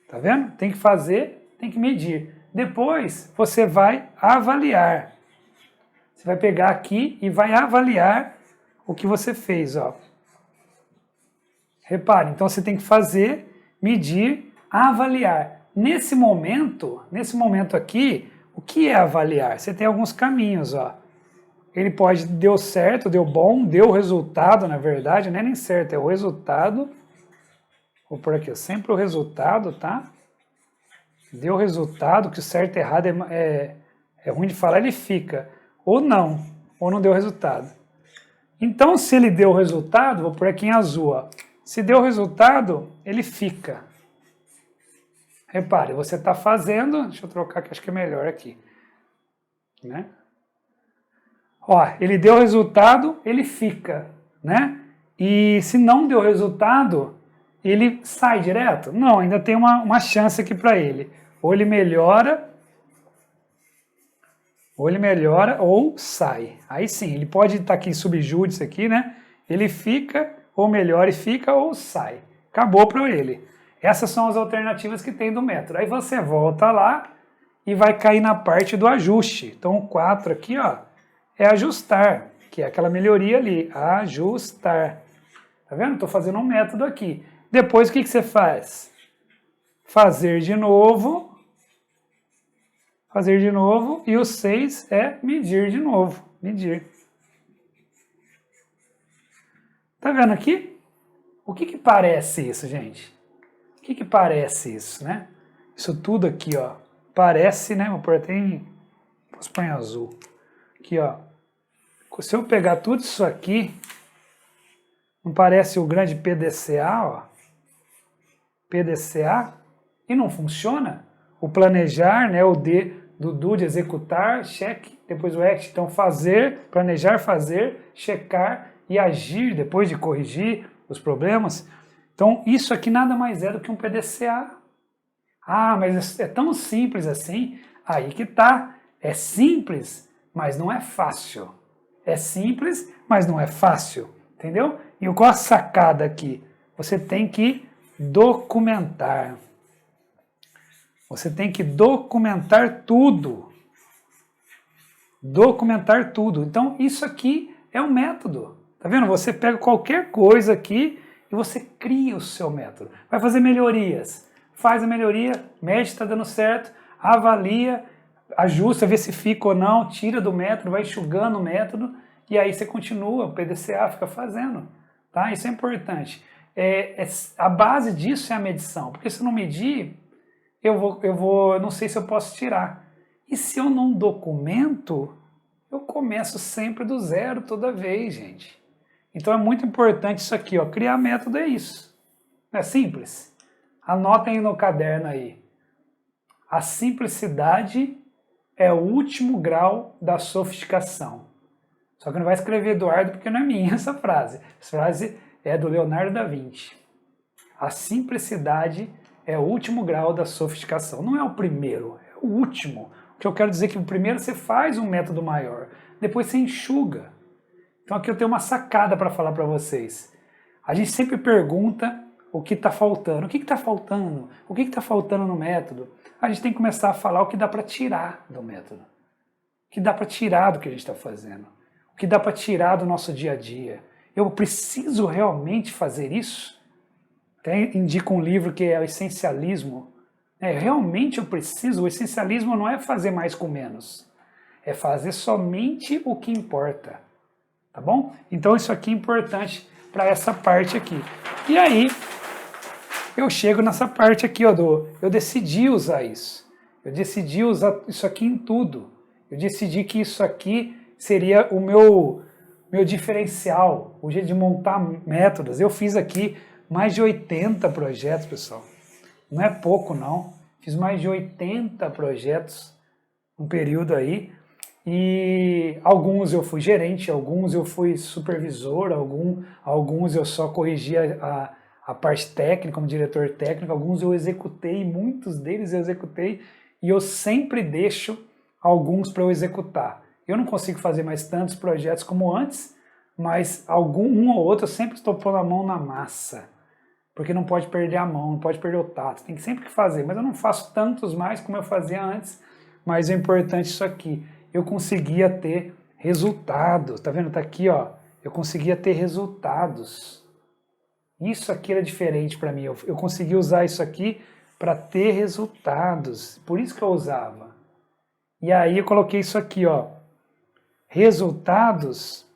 Tá vendo? Tem que fazer, tem que medir. Depois você vai avaliar. Você vai pegar aqui e vai avaliar o que você fez, ó. Repare, então você tem que fazer, medir, avaliar. Nesse momento aqui, o que é avaliar? Você tem alguns caminhos, ó. Ele pode, deu certo, deu bom, deu resultado, na verdade, não é nem certo, é o resultado. Vou por aqui, sempre o resultado, tá? Deu resultado, que o certo e errado é ruim de falar, ele fica. Ou não deu resultado. Então, se ele deu resultado, vou por aqui em azul, ó. Se deu resultado, ele fica. Repare, você está fazendo, deixa eu trocar que acho que é melhor aqui, né? Ó, ele deu resultado, ele fica, né? E se não deu resultado, ele sai direto? Não, ainda tem uma chance aqui para ele. Ou ele melhora, ou sai. Aí sim, ele pode estar aqui em subjúdice aqui, né? Ele fica, ou melhora e fica, ou sai. Acabou para ele. Essas são as alternativas que tem do método. Aí você volta lá e vai cair na parte do ajuste. Então o 4 aqui, ó, é ajustar, que é aquela melhoria ali, ajustar. Tá vendo? Estou fazendo um método aqui. Depois o que você faz? Fazer de novo, e o 6 é medir de novo, medir. Tá vendo aqui? O que parece isso, gente? O que parece isso, né? Isso tudo aqui, ó, parece, né? Vou pôr até posso pôr em azul. Aqui, ó. Se eu pegar tudo isso aqui, não parece o grande PDCA, ó? PDCA, e não funciona? O planejar, né? O D do do de executar, check, depois o act, então fazer, planejar, fazer, checar e agir depois de corrigir os problemas. Então isso aqui nada mais é do que um PDCA. Ah, mas é tão simples assim? Aí que tá. É simples, mas não é fácil. É simples, mas não é fácil. Entendeu? E qual a sacada aqui? Você tem que documentar. Você tem que documentar tudo. Documentar tudo. Então, isso aqui é um método. Tá vendo? Você pega qualquer coisa aqui e você cria o seu método. Vai fazer melhorias. Faz a melhoria, mede se está dando certo, avalia, ajusta, vê se fica ou não, tira do método, vai enxugando o método e aí você continua, o PDCA fica fazendo. Tá? Isso é importante. A base disso é a medição, porque se eu não medir, eu não sei se eu posso tirar. E se eu não documento, eu começo sempre do zero toda vez, gente. Então é muito importante isso aqui, ó. Criar método é isso. Não é simples? Anotem no caderno aí. A simplicidade é o último grau da sofisticação. Só que não vai escrever Eduardo porque não é minha essa frase. Essa frase é do Leonardo da Vinci. A simplicidade é o último grau da sofisticação. Não é o primeiro, é o último. O que eu quero dizer é que o primeiro você faz um método maior, depois você enxuga. Então aqui eu tenho uma sacada para falar para vocês. A gente sempre pergunta o que está faltando. O que está faltando? O que está faltando no método? A gente tem que começar a falar o que dá para tirar do método. O que dá para tirar do que a gente está fazendo. O que dá para tirar do nosso dia a dia. Eu preciso realmente fazer isso? Até indico um livro que é o Essencialismo. Realmente eu preciso? O essencialismo não é fazer mais com menos. É fazer somente o que importa. Tá bom? Então isso aqui é importante para essa parte aqui. E aí, eu chego nessa parte aqui, ó, eu decidi usar isso. Eu decidi usar isso aqui em tudo. Eu decidi que isso aqui seria o meu diferencial, o jeito de montar métodos. Eu fiz aqui mais de 80 projetos, pessoal. Não é pouco, não. Fiz mais de 80 projetos um período aí. E alguns eu fui gerente, alguns eu fui supervisor, alguns eu só corrigia a parte técnica, como diretor técnico, alguns eu executei, muitos deles eu executei, e eu sempre deixo alguns para eu executar. Eu não consigo fazer mais tantos projetos como antes, mas um ou outro eu sempre estou pondo a mão na massa, porque não pode perder a mão, não pode perder o tato, tem sempre que fazer, mas eu não faço tantos mais como eu fazia antes, mas é importante isso aqui. Eu conseguia ter resultado, tá vendo? Tá aqui, ó. Eu conseguia ter resultados. Isso aqui era diferente para mim. Eu conseguia usar isso aqui para ter resultados. Por isso que eu usava. E aí eu coloquei isso aqui, ó. Resultados.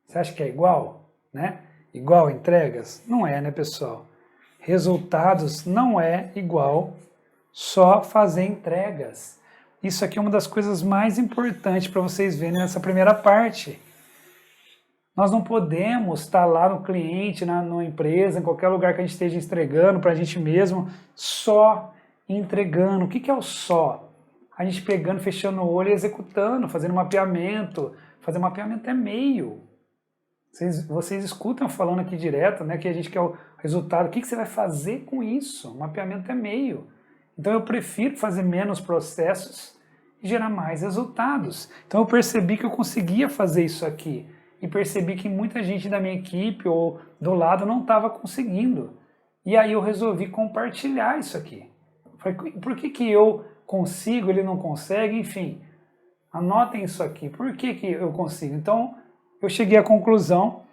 Você acha que é igual, né? Igual entregas? Não é, né, pessoal? Resultados não é igual só fazer entregas. Isso aqui é uma das coisas mais importantes para vocês verem nessa primeira parte. Nós não podemos estar lá no cliente, na empresa, em qualquer lugar que a gente esteja entregando para a gente mesmo, só entregando. O que é o só? A gente pegando, fechando o olho e executando, fazendo mapeamento. Fazer mapeamento é meio. Vocês escutam falando aqui direto, né, que a gente quer o resultado. O que você vai fazer com isso? Mapeamento é meio. Então eu prefiro fazer menos processos e gerar mais resultados. Então eu percebi que eu conseguia fazer isso aqui. E percebi que muita gente da minha equipe ou do lado não estava conseguindo. E aí eu resolvi compartilhar isso aqui. Falei, por que eu consigo, ele não consegue? Enfim, anotem isso aqui. Por que eu consigo? Então eu cheguei à conclusão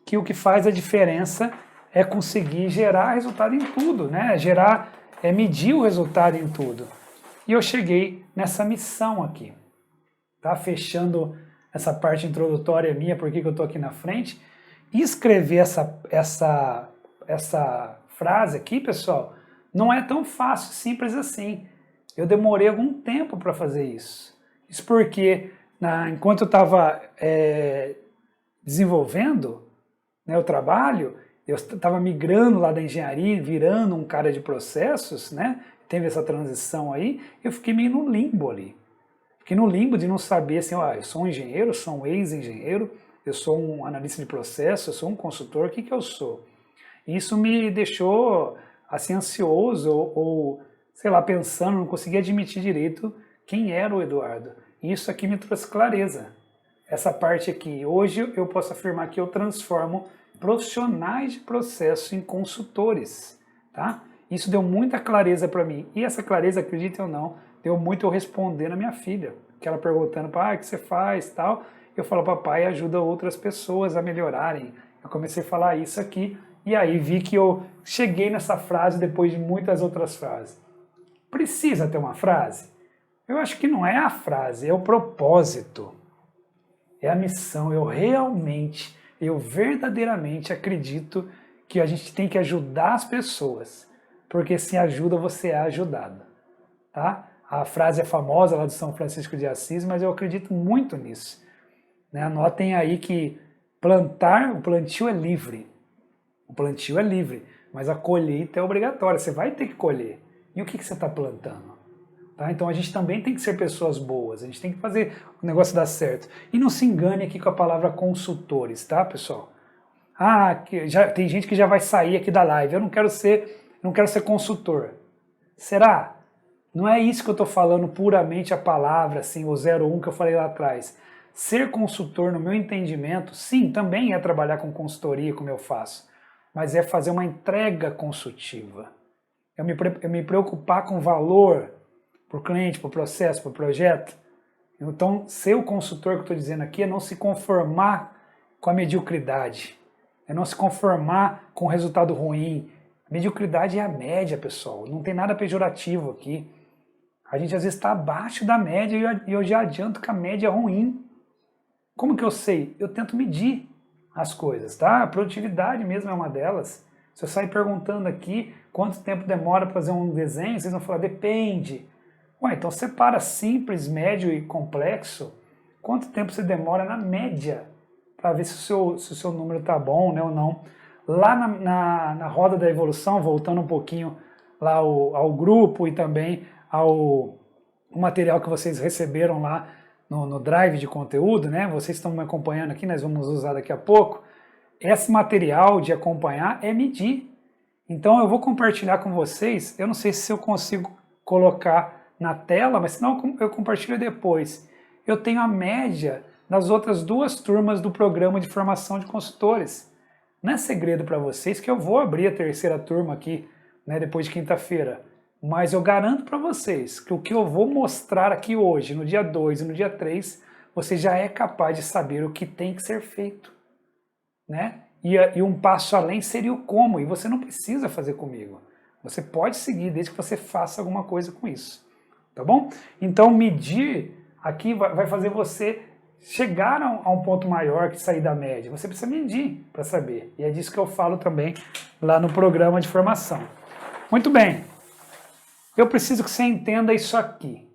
que o que faz a diferença é conseguir gerar resultado em tudo, né? Medir o resultado em tudo. E eu cheguei nessa missão aqui, tá? Fechando essa parte introdutória minha, por que eu estou aqui na frente. E escrever essa frase aqui, pessoal, não é tão fácil, simples assim. Eu demorei algum tempo para fazer isso. Isso porque, enquanto eu estava desenvolvendo, né, o trabalho, eu estava migrando lá da engenharia, virando um cara de processos, né? Teve essa transição aí, eu fiquei meio no limbo ali. Fiquei no limbo de não saber assim, eu sou um engenheiro, eu sou um ex-engenheiro, eu sou um analista de processo, eu sou um consultor, o que eu sou? Isso me deixou assim ansioso ou sei lá, pensando, não conseguia admitir direito quem era o Eduardo. E isso aqui me trouxe clareza. Essa parte aqui, hoje eu posso afirmar que eu transformo profissionais de processo em consultores, tá? Isso deu muita clareza para mim. E essa clareza, acreditem ou não, deu muito eu responder na minha filha. Que ela perguntando, pai, o que você faz, tal. Eu falo, papai ajuda outras pessoas a melhorarem. Eu comecei a falar isso aqui e aí vi que eu cheguei nessa frase depois de muitas outras frases. Precisa ter uma frase? Eu acho que não é a frase, é o propósito. É a missão. Eu verdadeiramente acredito que a gente tem que ajudar as pessoas, porque sem ajuda você é ajudado, tá? A frase é famosa lá de São Francisco de Assis, mas eu acredito muito nisso. Né? Anotem aí que o plantio é livre. O plantio é livre, mas a colheita é obrigatória. Você vai ter que colher. E o que você está plantando? Tá? Então a gente também tem que ser pessoas boas. A gente tem que fazer o negócio dar certo. E não se engane aqui com a palavra consultores, tá, pessoal? Tem gente que já vai sair aqui da live. Eu não quero ser consultor. Será? Não é isso que eu estou falando puramente a palavra, assim, o 01 que eu falei lá atrás. Ser consultor, no meu entendimento, sim, também é trabalhar com consultoria, como eu faço, mas é fazer uma entrega consultiva. Eu me preocupar com valor para o cliente, para o processo, para o projeto. Então, ser o consultor que eu estou dizendo aqui é não se conformar com a mediocridade, é não se conformar com o resultado ruim. Mediocridade é a média, pessoal, não tem nada pejorativo aqui. A gente às vezes está abaixo da média e eu já adianto que a média é ruim. Como que eu sei? Eu tento medir as coisas, tá? A produtividade mesmo é uma delas. Se eu sair perguntando aqui quanto tempo demora para fazer um desenho, vocês vão falar, depende. Ué, então separa simples, médio e complexo. Quanto tempo você demora na média para ver se o seu número está bom, né, ou não. Lá na roda da evolução, voltando um pouquinho lá ao grupo e também ao material que vocês receberam lá no drive de conteúdo, né? Vocês estão me acompanhando aqui, nós vamos usar daqui a pouco. Esse material de acompanhar é medir. Então eu vou compartilhar com vocês, eu não sei se eu consigo colocar na tela, mas senão eu compartilho depois. Eu tenho a média das outras 2 turmas do programa de formação de consultores. Não é segredo para vocês que eu vou abrir a 3ª turma aqui, né, depois de quinta-feira. Mas eu garanto para vocês que o que eu vou mostrar aqui hoje, no dia 2 e no dia 3, você já é capaz de saber o que tem que ser feito. Né? E um passo além seria o como, e você não precisa fazer comigo. Você pode seguir desde que você faça alguma coisa com isso. Tá bom? Então medir aqui vai fazer você chegar a um ponto maior que sair da média. Você precisa medir para saber. E é disso que eu falo também lá no programa de formação. Muito bem. Eu preciso que você entenda isso aqui.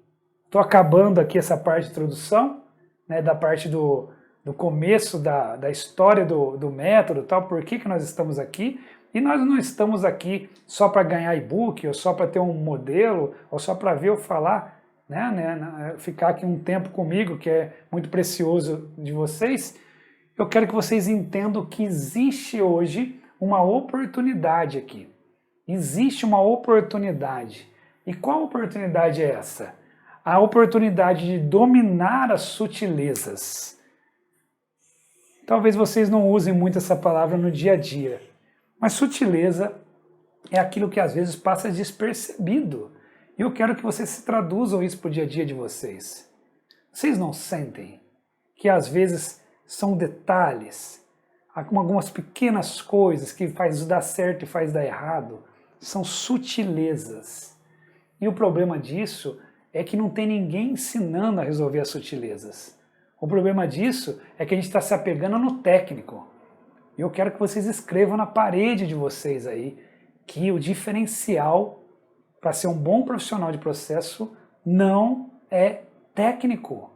Estou acabando aqui essa parte de introdução, né, da parte do começo da história do método, tal, por que nós estamos aqui. E nós não estamos aqui só para ganhar e-book, ou só para ter um modelo, ou só para ver eu falar, né, ficar aqui um tempo comigo, que é muito precioso de vocês. Eu quero que vocês entendam que existe hoje uma oportunidade aqui. Existe uma oportunidade. E qual oportunidade é essa? A oportunidade de dominar as sutilezas. Talvez vocês não usem muito essa palavra no dia a dia, mas sutileza é aquilo que às vezes passa despercebido. E eu quero que vocês se traduzam isso para o dia a dia de vocês. Vocês não sentem que às vezes são detalhes, algumas pequenas coisas que faz dar certo e faz dar errado, são sutilezas. E o problema disso é que não tem ninguém ensinando a resolver as sutilezas. O problema disso é que a gente está se apegando no técnico. E eu quero que vocês escrevam na parede de vocês aí que o diferencial para ser um bom profissional de processo não é técnico.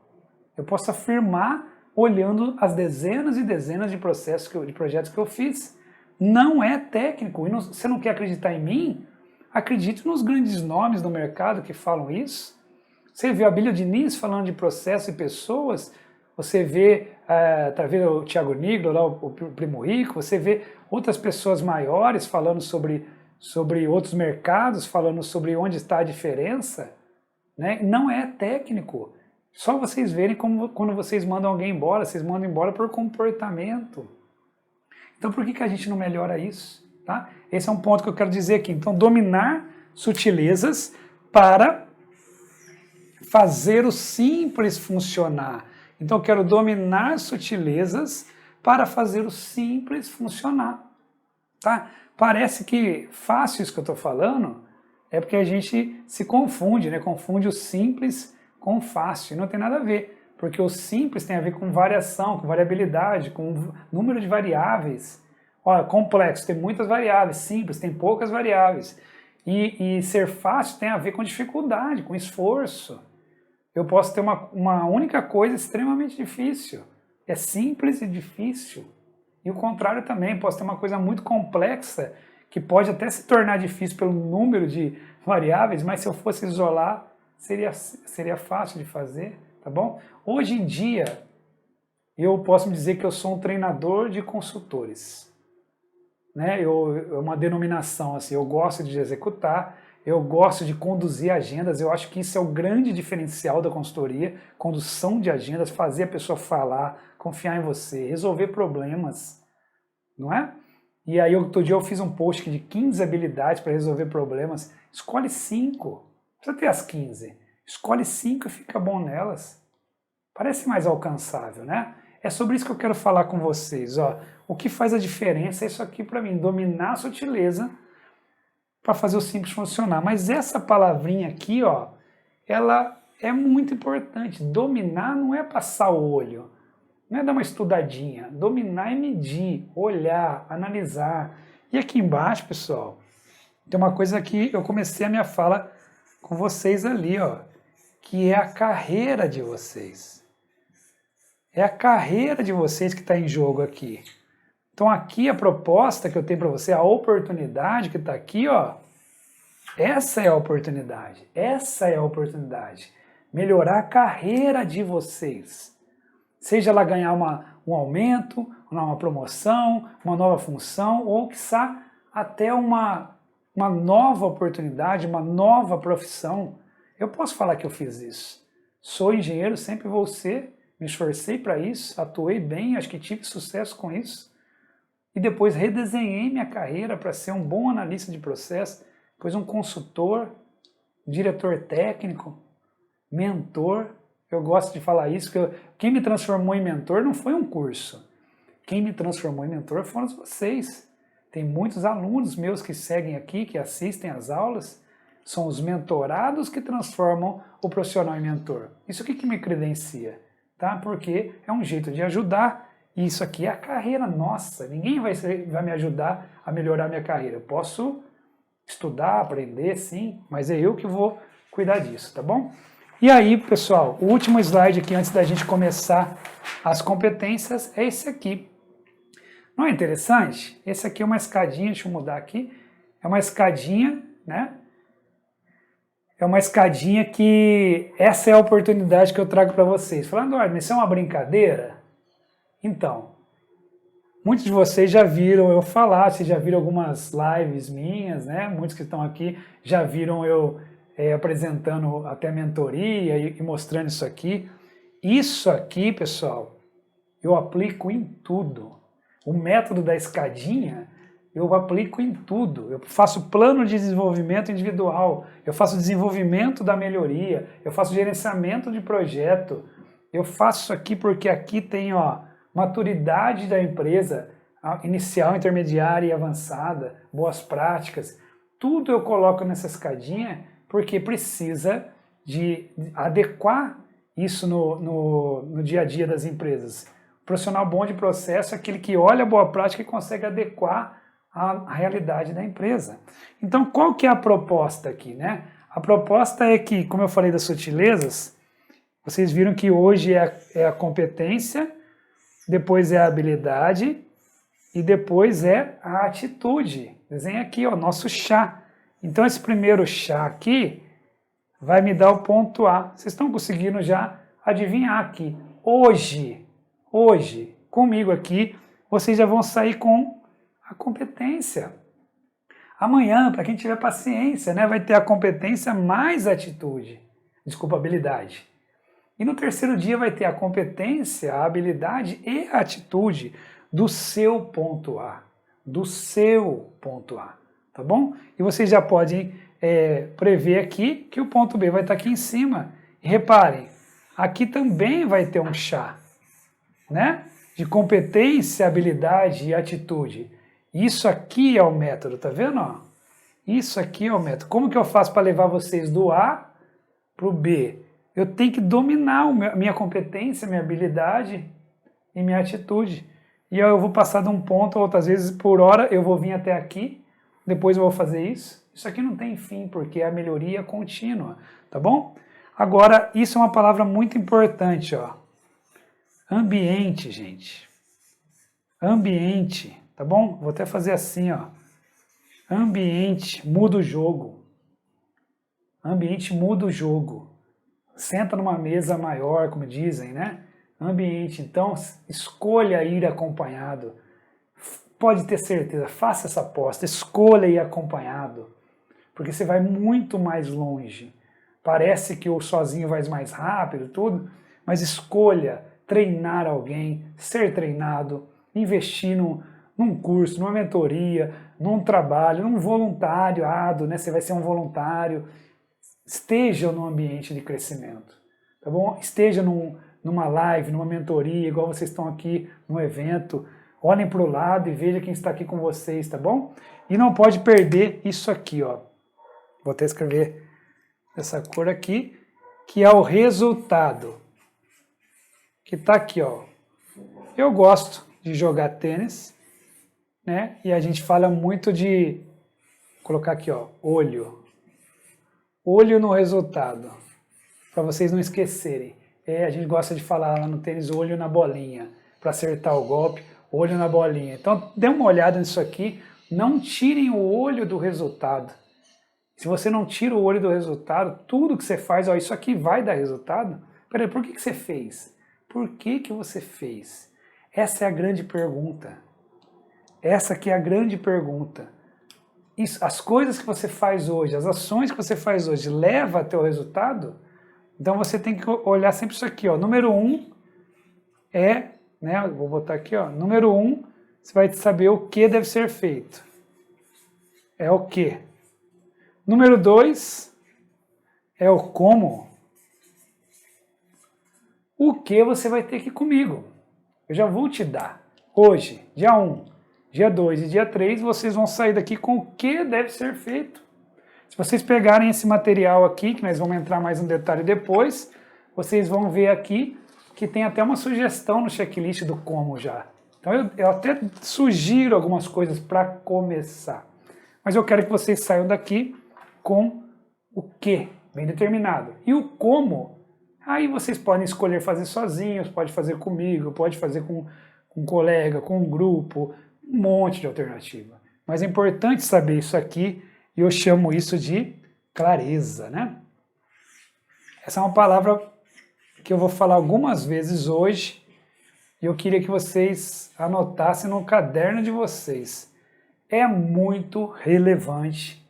Eu posso afirmar olhando as dezenas e dezenas de projetos que eu fiz. Não é técnico. E você não quer acreditar em mim? Acredite nos grandes nomes do mercado que falam isso. Você vê a Abílio Diniz falando de processo e pessoas, você vê, tá vendo o Thiago Nigro, lá, o Primo Rico, você vê outras pessoas maiores falando sobre outros mercados, falando sobre onde está a diferença, né? Não é técnico. Só vocês verem como quando vocês mandam alguém embora, vocês mandam embora por comportamento. Então por que a gente não melhora isso? Tá? Esse é um ponto que eu quero dizer aqui. Então, dominar sutilezas para fazer o simples funcionar. Então, eu quero dominar sutilezas para fazer o simples funcionar. Tá? Parece que fácil isso que eu estou falando, é porque a gente se confunde, né? Confunde o simples com o fácil. E não tem nada a ver, porque o simples tem a ver com variação, com variabilidade, com número de variáveis. Olha, complexo, tem muitas variáveis, simples, tem poucas variáveis. E ser fácil tem a ver com dificuldade, com esforço. Eu posso ter uma única coisa extremamente difícil. É simples e difícil. E o contrário também, posso ter uma coisa muito complexa, que pode até se tornar difícil pelo número de variáveis, mas se eu fosse isolar, seria fácil de fazer, tá bom? Hoje em dia, eu posso dizer que eu sou um treinador de consultores. Né? É uma denominação, assim, eu gosto de executar, eu gosto de conduzir agendas, eu acho que isso é o grande diferencial da consultoria, condução de agendas, fazer a pessoa falar, confiar em você, resolver problemas, não é? E aí outro dia eu fiz um post de 15 habilidades para resolver problemas, escolhe 5, não precisa ter as 15, escolhe 5 e fica bom nelas, parece mais alcançável, né? É sobre isso que eu quero falar com vocês, ó. O que faz a diferença é isso aqui para mim, dominar a sutileza para fazer o simples funcionar. Mas essa palavrinha aqui, ó, ela é muito importante. Dominar não é passar o olho, não é dar uma estudadinha. Dominar é medir, olhar, analisar. E aqui embaixo, pessoal, tem uma coisa que eu comecei a minha fala com vocês ali, ó, que é a carreira de vocês. É a carreira de vocês que está em jogo aqui. Então aqui a proposta que eu tenho para você, a oportunidade que está aqui, ó, essa é a oportunidade. Essa é a oportunidade. Melhorar a carreira de vocês. Seja ela ganhar um aumento, uma promoção, uma nova função, ou quiçá até uma nova oportunidade, uma nova profissão. Eu posso falar que eu fiz isso. Sou engenheiro, sempre vou ser. Me esforcei para isso, atuei bem, acho que tive sucesso com isso. E depois redesenhei minha carreira para ser um bom analista de processo, depois um consultor, diretor técnico, mentor. Eu gosto de falar isso, que quem me transformou em mentor não foi um curso. Quem me transformou em mentor foram vocês. Tem muitos alunos meus que seguem aqui, que assistem às aulas. São os mentorados que transformam o profissional em mentor. Isso aqui que me credencia. Tá? Porque é um jeito de ajudar, e isso aqui é a carreira nossa, ninguém vai me ajudar a melhorar a minha carreira. Eu posso estudar, aprender, sim, mas é eu que vou cuidar disso, tá bom? E aí, pessoal, o último slide aqui antes da gente começar as competências é esse aqui. Não é interessante? Esse aqui é uma escadinha, deixa eu mudar aqui, é uma escadinha, né? É uma escadinha que essa é a oportunidade que eu trago para vocês. Falando, Eduardo, isso é uma brincadeira? Então, muitos de vocês já viram eu falar, vocês já viram algumas lives minhas, né? Muitos que estão aqui já viram eu apresentando até mentoria e mostrando isso aqui. Isso aqui, pessoal, eu aplico em tudo. O método da escadinha eu aplico em tudo. Eu faço plano de desenvolvimento individual, eu faço desenvolvimento da melhoria, eu faço gerenciamento de projeto. Eu faço isso aqui porque aqui tem, ó, maturidade da empresa, inicial, intermediária e avançada, boas práticas. Tudo eu coloco nessa escadinha porque precisa de adequar isso no dia a dia das empresas. O profissional bom de processo é aquele que olha a boa prática e consegue adequar a realidade da empresa. Então, qual que é a proposta aqui, né? A proposta é que, como eu falei das sutilezas, vocês viram que hoje é a competência, depois é a habilidade e depois é a atitude. Desenha aqui, ó, nosso chá. Então, esse primeiro chá aqui vai me dar o ponto A. Vocês estão conseguindo já adivinhar aqui. Hoje, comigo aqui, vocês já vão sair com a competência. Amanhã, para quem tiver paciência, né, vai ter a competência mais a atitude. Desculpa, habilidade. E no terceiro dia vai ter a competência, a habilidade e a atitude do seu ponto A. Do seu ponto A. Tá bom? E vocês já podem prever aqui que o ponto B vai estar aqui em cima. E reparem, aqui também vai ter um chá, né? De competência, habilidade e atitude. Isso aqui é o método, tá vendo? Ó? Isso aqui é o método. Como que eu faço para levar vocês do A para o B? Eu tenho que dominar a minha competência, minha habilidade e minha atitude. E eu vou passar de um ponto, outras vezes por hora eu vou vir até aqui, depois eu vou fazer isso, Isso aqui não tem fim, porque é a melhoria contínua, tá bom? Agora, isso é uma palavra muito importante, ó. Ambiente, gente. Ambiente, tá bom? Vou até fazer assim, ó. Ambiente muda o jogo. Ambiente muda o jogo. Senta numa mesa maior, como dizem, né? Ambiente, então escolha ir acompanhado. Pode ter certeza, faça essa aposta, escolha ir acompanhado, porque você vai muito mais longe. Parece que o sozinho vai mais rápido, tudo, mas escolha treinar alguém, ser treinado, investir num curso, numa mentoria, num trabalho, num voluntariado, né? Você vai ser um voluntário. Esteja no ambiente de crescimento, tá bom? Esteja numa live, numa mentoria, igual vocês estão aqui no evento. Olhem para o lado e vejam quem está aqui com vocês, tá bom? E não pode perder isso aqui, ó. Vou até escrever essa cor aqui, que é o resultado. Que tá aqui, ó. Eu gosto de jogar tênis, né? E a gente fala muito de colocar aqui, ó, olho. Olho no resultado, para vocês não esquecerem. A gente gosta de falar lá no tênis, olho na bolinha, para acertar o golpe, olho na bolinha. Então, dê uma olhada nisso aqui, não tirem o olho do resultado. Se você não tira o olho do resultado, tudo que você faz, ó, isso aqui vai dar resultado? Peraí, por que você fez? Por que você fez? Essa é a grande pergunta. Essa aqui é a grande pergunta. Isso, as coisas que você faz hoje, as ações que você faz hoje, leva até o resultado? Então você tem que olhar sempre isso aqui, ó. Número 1 é, né? Vou botar aqui, ó. Número 1, você vai saber o que deve ser feito. É o que. Número 2 é o como. O que você vai ter aqui comigo. Eu já vou te dar. Hoje, dia 1. Dia 2 e dia 3, vocês vão sair daqui com o que deve ser feito. Se vocês pegarem esse material aqui, que nós vamos entrar mais um detalhe depois, vocês vão ver aqui que tem até uma sugestão no checklist do como já. Então eu até sugiro algumas coisas para começar. Mas eu quero que vocês saiam daqui com o que bem determinado. E o como, aí vocês podem escolher fazer sozinhos, pode fazer comigo, pode fazer com um colega, com um grupo, um monte de alternativa. Mas é importante saber isso aqui e eu chamo isso de clareza, né? Essa é uma palavra que eu vou falar algumas vezes hoje e eu queria que vocês anotassem no caderno de vocês. É muito relevante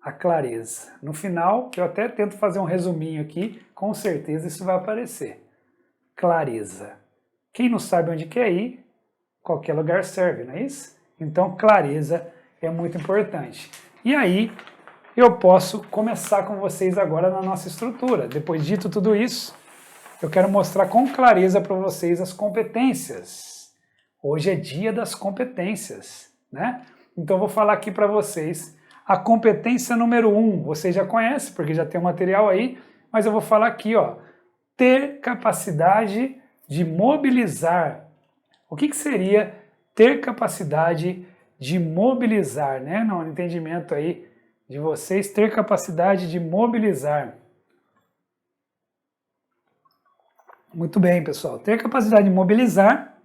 a clareza. No final, eu até tento fazer um resuminho aqui, com certeza isso vai aparecer. Clareza. Quem não sabe onde quer ir, qualquer lugar serve, não é isso? Então, clareza é muito importante. E aí, eu posso começar com vocês agora na nossa estrutura. Depois dito tudo isso, eu quero mostrar com clareza para vocês as competências. Hoje é dia das competências, né? Então, eu vou falar aqui para vocês a competência número 1. Vocês já conhecem, porque já tem o material aí, mas eu vou falar aqui, ó. Ter capacidade de mobilizar. O que seria ter capacidade de mobilizar, né? No entendimento aí de vocês, ter capacidade de mobilizar. Muito bem, pessoal. Ter capacidade de mobilizar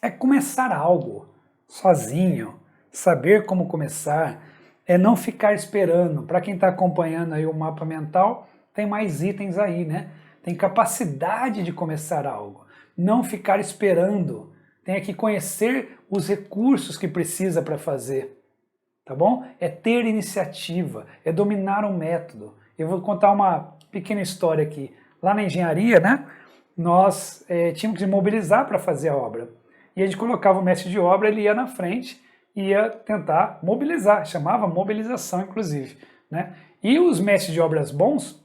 é começar algo sozinho, saber como começar, é não ficar esperando. Para quem está acompanhando aí o mapa mental, tem mais itens aí, né? Tem capacidade de começar algo, não ficar esperando. Tem que conhecer os recursos que precisa para fazer, tá bom? É ter iniciativa, é dominar um método. Eu vou contar uma pequena história aqui. Lá na engenharia, né, nós tínhamos que mobilizar para fazer a obra. E a gente colocava o mestre de obra, ele ia na frente e ia tentar mobilizar, chamava mobilização, inclusive, né? E os mestres de obras bons,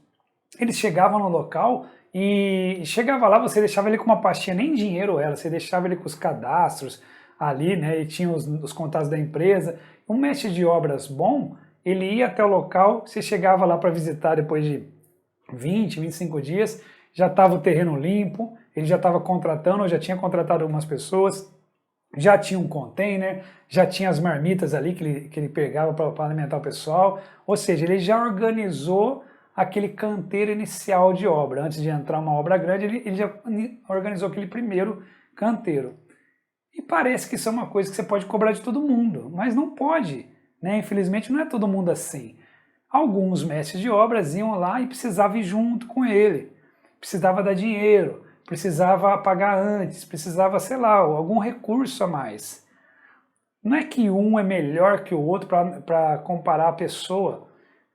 eles chegavam no local e chegava lá, você deixava ele com uma pastinha, nem dinheiro era, você deixava ele com os cadastros ali, né, e tinha os contatos da empresa. Um mestre de obras bom, ele ia até o local, você chegava lá para visitar depois de 20, 25 dias, já estava o terreno limpo, ele já estava contratando, ou já tinha contratado algumas pessoas, já tinha um container, já tinha as marmitas ali que ele pegava para alimentar o pessoal, ou seja, ele já organizou aquele canteiro inicial de obra. Antes de entrar uma obra grande, ele já organizou aquele primeiro canteiro. E parece que isso é uma coisa que você pode cobrar de todo mundo, mas não pode, né? Infelizmente não é todo mundo assim. Alguns mestres de obras iam lá e precisavam ir junto com ele, precisava dar dinheiro, precisava pagar antes, precisava, sei lá, algum recurso a mais. Não é que um é melhor que o outro para comparar a pessoa,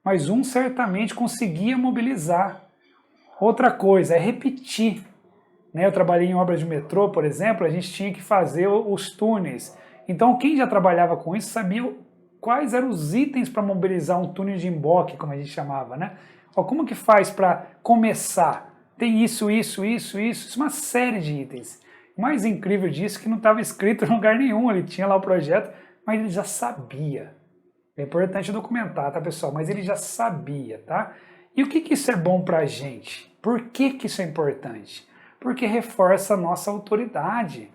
mas um certamente conseguia mobilizar. Outra coisa é repetir. Eu trabalhei em obras de metrô, por exemplo, a gente tinha que fazer os túneis. Então quem já trabalhava com isso sabia quais eram os itens para mobilizar um túnel de emboque, como a gente chamava, né? Como que faz para começar? Tem isso, uma série de itens. O mais incrível disso é que não estava escrito em lugar nenhum, ele tinha lá o projeto, mas ele já sabia. É importante documentar, tá, pessoal? Mas ele já sabia, tá? E o que isso é bom para a gente? Por que isso é importante? Porque reforça a nossa autoridade.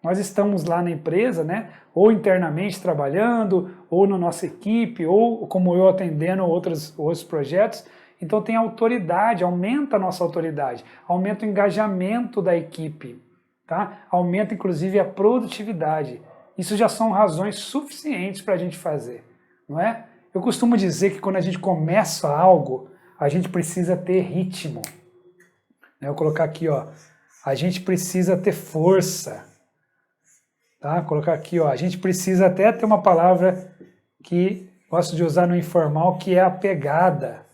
Nós estamos lá na empresa, né? Ou internamente trabalhando, ou na nossa equipe, ou como eu atendendo outros projetos. Então tem autoridade, aumenta a nossa autoridade, aumenta o engajamento da equipe, tá? Aumenta inclusive a produtividade. Isso já são razões suficientes para a gente fazer, não é? Eu costumo dizer que quando a gente começa algo, a gente precisa ter ritmo. Eu vou colocar aqui, ó, a gente precisa ter força, tá? Vou colocar aqui, ó, a gente precisa até ter uma palavra que gosto de usar no informal, que é a pegada.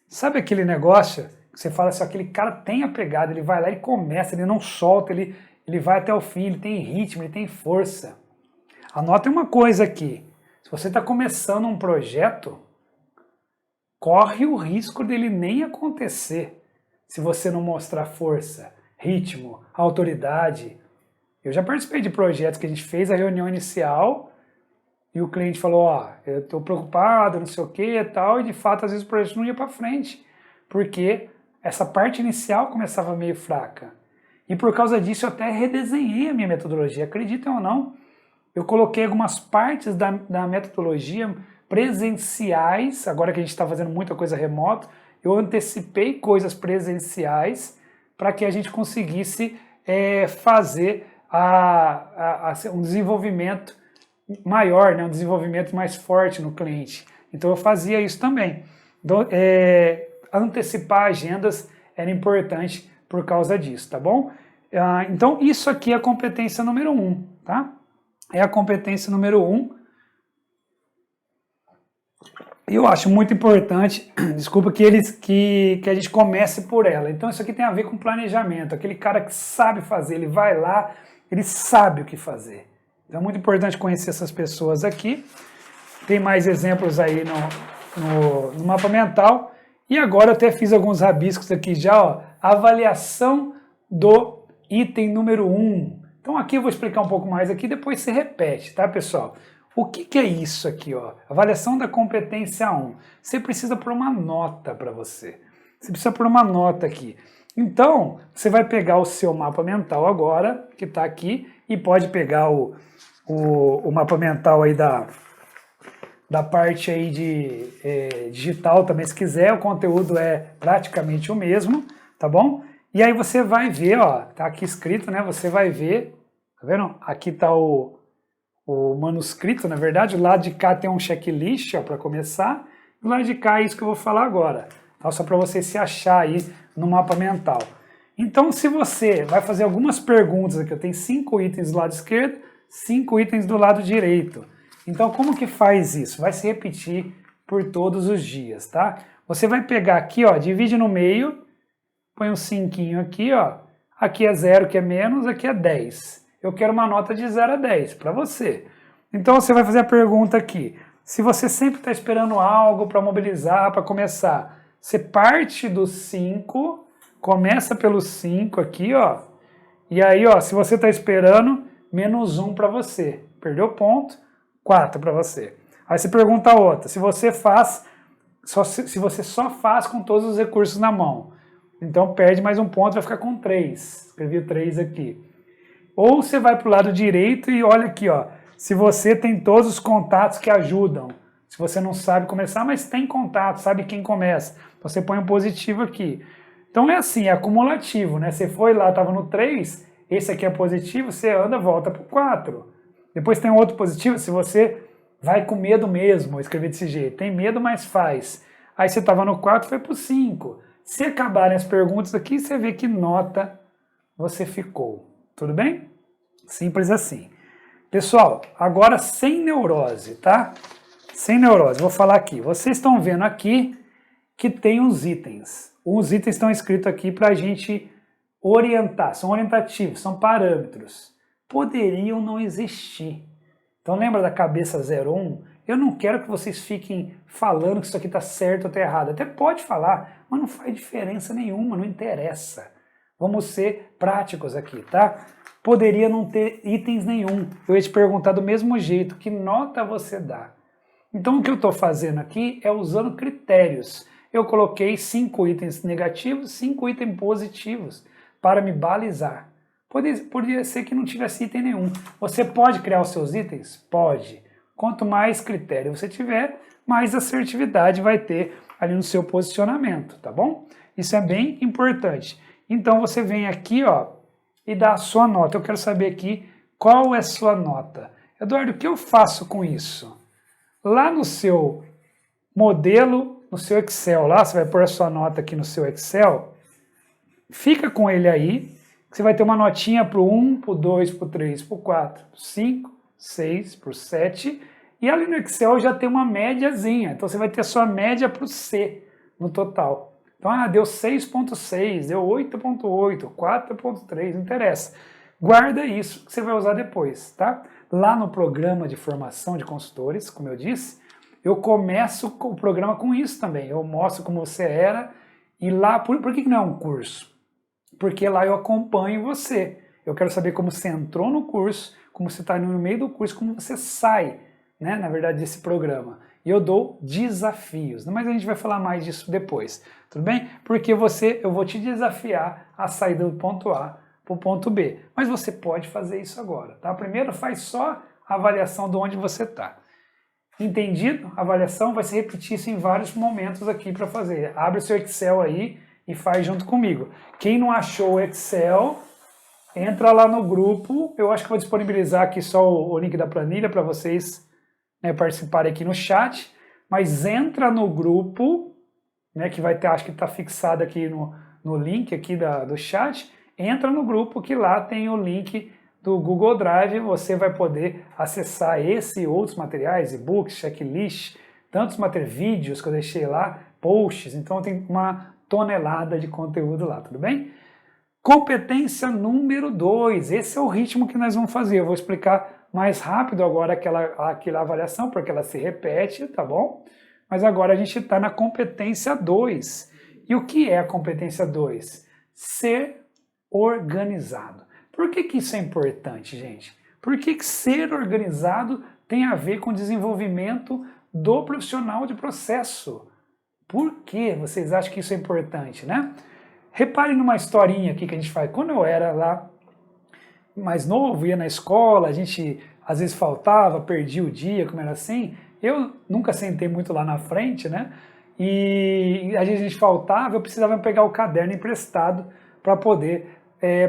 Sabe aquele negócio que você fala assim, aquele cara tem a pegada, ele vai lá e começa, ele não solta, ele vai até o fim, ele tem ritmo, ele tem força. Anotem uma coisa aqui, se você está começando um projeto, corre o risco dele nem acontecer se você não mostrar força, ritmo, autoridade. Eu já participei de projetos que a gente fez a reunião inicial e o cliente falou, ó, eu estou preocupado, não sei o que e tal, e de fato às vezes o projeto não ia para frente, porque essa parte inicial começava meio fraca. E por causa disso eu até redesenhei a minha metodologia, acreditem ou não, eu coloquei algumas partes da metodologia presenciais, agora que a gente está fazendo muita coisa remota, eu antecipei coisas presenciais para que a gente conseguisse fazer um desenvolvimento maior, né, um desenvolvimento mais forte no cliente. Então eu fazia isso também. Então, antecipar agendas era importante por causa disso, tá bom? Então isso aqui é a competência número 1, tá? É a competência número 1. Eu acho muito importante, desculpa, que a gente comece por ela. Então isso aqui tem a ver com planejamento, aquele cara que sabe fazer, ele vai lá, ele sabe o que fazer. Então é muito importante conhecer essas pessoas aqui. Tem mais exemplos aí no mapa mental. E agora eu até fiz alguns rabiscos aqui já, ó, avaliação do item número 1. Então aqui eu vou explicar um pouco mais aqui, depois se repete, tá, pessoal? O que é isso aqui, ó? Avaliação da competência 1. Você precisa pôr uma nota para você. Você precisa pôr uma nota aqui. Então, você vai pegar o seu mapa mental agora, que está aqui, e pode pegar o mapa mental aí da parte aí de digital também, se quiser. O conteúdo é praticamente o mesmo, tá bom? E aí você vai ver, ó, tá aqui escrito, né? Você vai ver, tá vendo? Aqui tá o manuscrito, na verdade, o lado de cá tem um checklist para começar, e o lado de cá é isso que eu vou falar agora, tá? Só para você se achar aí no mapa mental. Então, se você vai fazer algumas perguntas aqui, eu tenho 5 itens do lado esquerdo, 5 itens do lado direito. Então, como que faz isso? Vai se repetir por todos os dias, tá? Você vai pegar aqui, ó, divide no meio, põe um 5 aqui, ó, aqui é 0, que é menos, aqui é 10. Eu quero uma nota de 0 a 10 para você. Então você vai fazer a pergunta aqui. Se você sempre está esperando algo para mobilizar, para começar, você parte do 5, começa pelo 5 aqui, ó. E aí, ó, se você está esperando, menos 1 para você. Perdeu ponto, 4 para você. Aí você pergunta a outra. Se você só faz com todos os recursos na mão, então perde mais um ponto, vai ficar com 3. Escrevi 3 aqui. Ou você vai para o lado direito e olha aqui, ó, se você tem todos os contatos que ajudam. Se você não sabe começar, mas tem contato, sabe quem começa. Então você põe um positivo aqui. Então é assim, é acumulativo, né? Você foi lá, estava no 3, esse aqui é positivo, você anda, volta para o 4. Depois tem outro positivo, se você vai com medo mesmo, vou escrever desse jeito, tem medo, mas faz. Aí você estava no 4, foi para o 5. Se acabarem as perguntas aqui, você vê que nota você ficou. Tudo bem? Simples assim. Pessoal, agora sem neurose, tá? Sem neurose, vou falar aqui. Vocês estão vendo aqui que tem uns itens. Os itens estão escritos aqui para a gente orientar, são orientativos, são parâmetros. Poderiam não existir. Então lembra da cabeça 01? Eu não quero que vocês fiquem falando que isso aqui está certo ou está errado. Até pode falar, mas não faz diferença nenhuma, não interessa. Vamos ser práticos aqui, tá? Poderia não ter itens nenhum. Eu ia te perguntar do mesmo jeito, que nota você dá? Então o que eu estou fazendo aqui é usando critérios. Eu coloquei 5 itens negativos, 5 itens positivos, para me balizar. Poderia ser que não tivesse item nenhum. Você pode criar os seus itens? Pode. Quanto mais critério você tiver, mais assertividade vai ter ali no seu posicionamento, tá bom? Isso é bem importante. Então você vem aqui, ó, e dá a sua nota. Eu quero saber aqui qual é a sua nota. Eduardo, o que eu faço com isso? Lá no seu modelo, no seu Excel, lá você vai pôr a sua nota aqui no seu Excel, fica com ele aí, você vai ter uma notinha para o 1, para o 2, para o 3, para o 4, para o 5, 6, para o 7, e ali no Excel já tem uma médiazinha, então você vai ter a sua média para o C no total. Então, deu 6.6, deu 8.8, 4.3, não interessa. Guarda isso que você vai usar depois, tá? Lá no programa de formação de consultores, como eu disse, eu começo o programa com isso também. Eu mostro como você era e lá... Por que não é um curso? Porque lá eu acompanho você. Eu quero saber como você entrou no curso, como você está no meio do curso, como você sai, né, na verdade, desse programa. E eu dou desafios, mas a gente vai falar mais disso depois, tudo bem? Porque eu vou te desafiar a sair do ponto A para o ponto B. Mas você pode fazer isso agora, tá? Primeiro faz só a avaliação de onde você está. Entendido? A avaliação vai se repetir isso em vários momentos aqui para fazer. Abre o seu Excel aí e faz junto comigo. Quem não achou o Excel, entra lá no grupo. Eu acho que vou disponibilizar aqui só o link da planilha para vocês, né, participarem aqui no chat. Mas entra no grupo, né, que vai ter, acho que está fixado aqui no link aqui do chat. Entra no grupo que lá tem o link do Google Drive, você vai poder acessar esse e outros materiais, e-books, checklist, tantos vídeos que eu deixei lá, posts, então tem uma tonelada de conteúdo lá, tudo bem? Competência número 2, esse é o ritmo que nós vamos fazer, eu vou explicar mais rápido agora aquela avaliação, porque ela se repete, tá bom? Mas agora a gente está na competência 2. E o que é a competência 2? Ser organizado. Por que isso é importante, gente? Por que ser organizado tem a ver com o desenvolvimento do profissional de processo? Por que vocês acham que isso é importante, né? Reparem numa historinha aqui que a gente faz. Quando eu era lá mais novo, ia na escola, a gente às vezes faltava, perdia o dia, como era assim. Eu nunca sentei muito lá na frente, né? E às vezes a gente faltava, eu precisava pegar o caderno emprestado para poder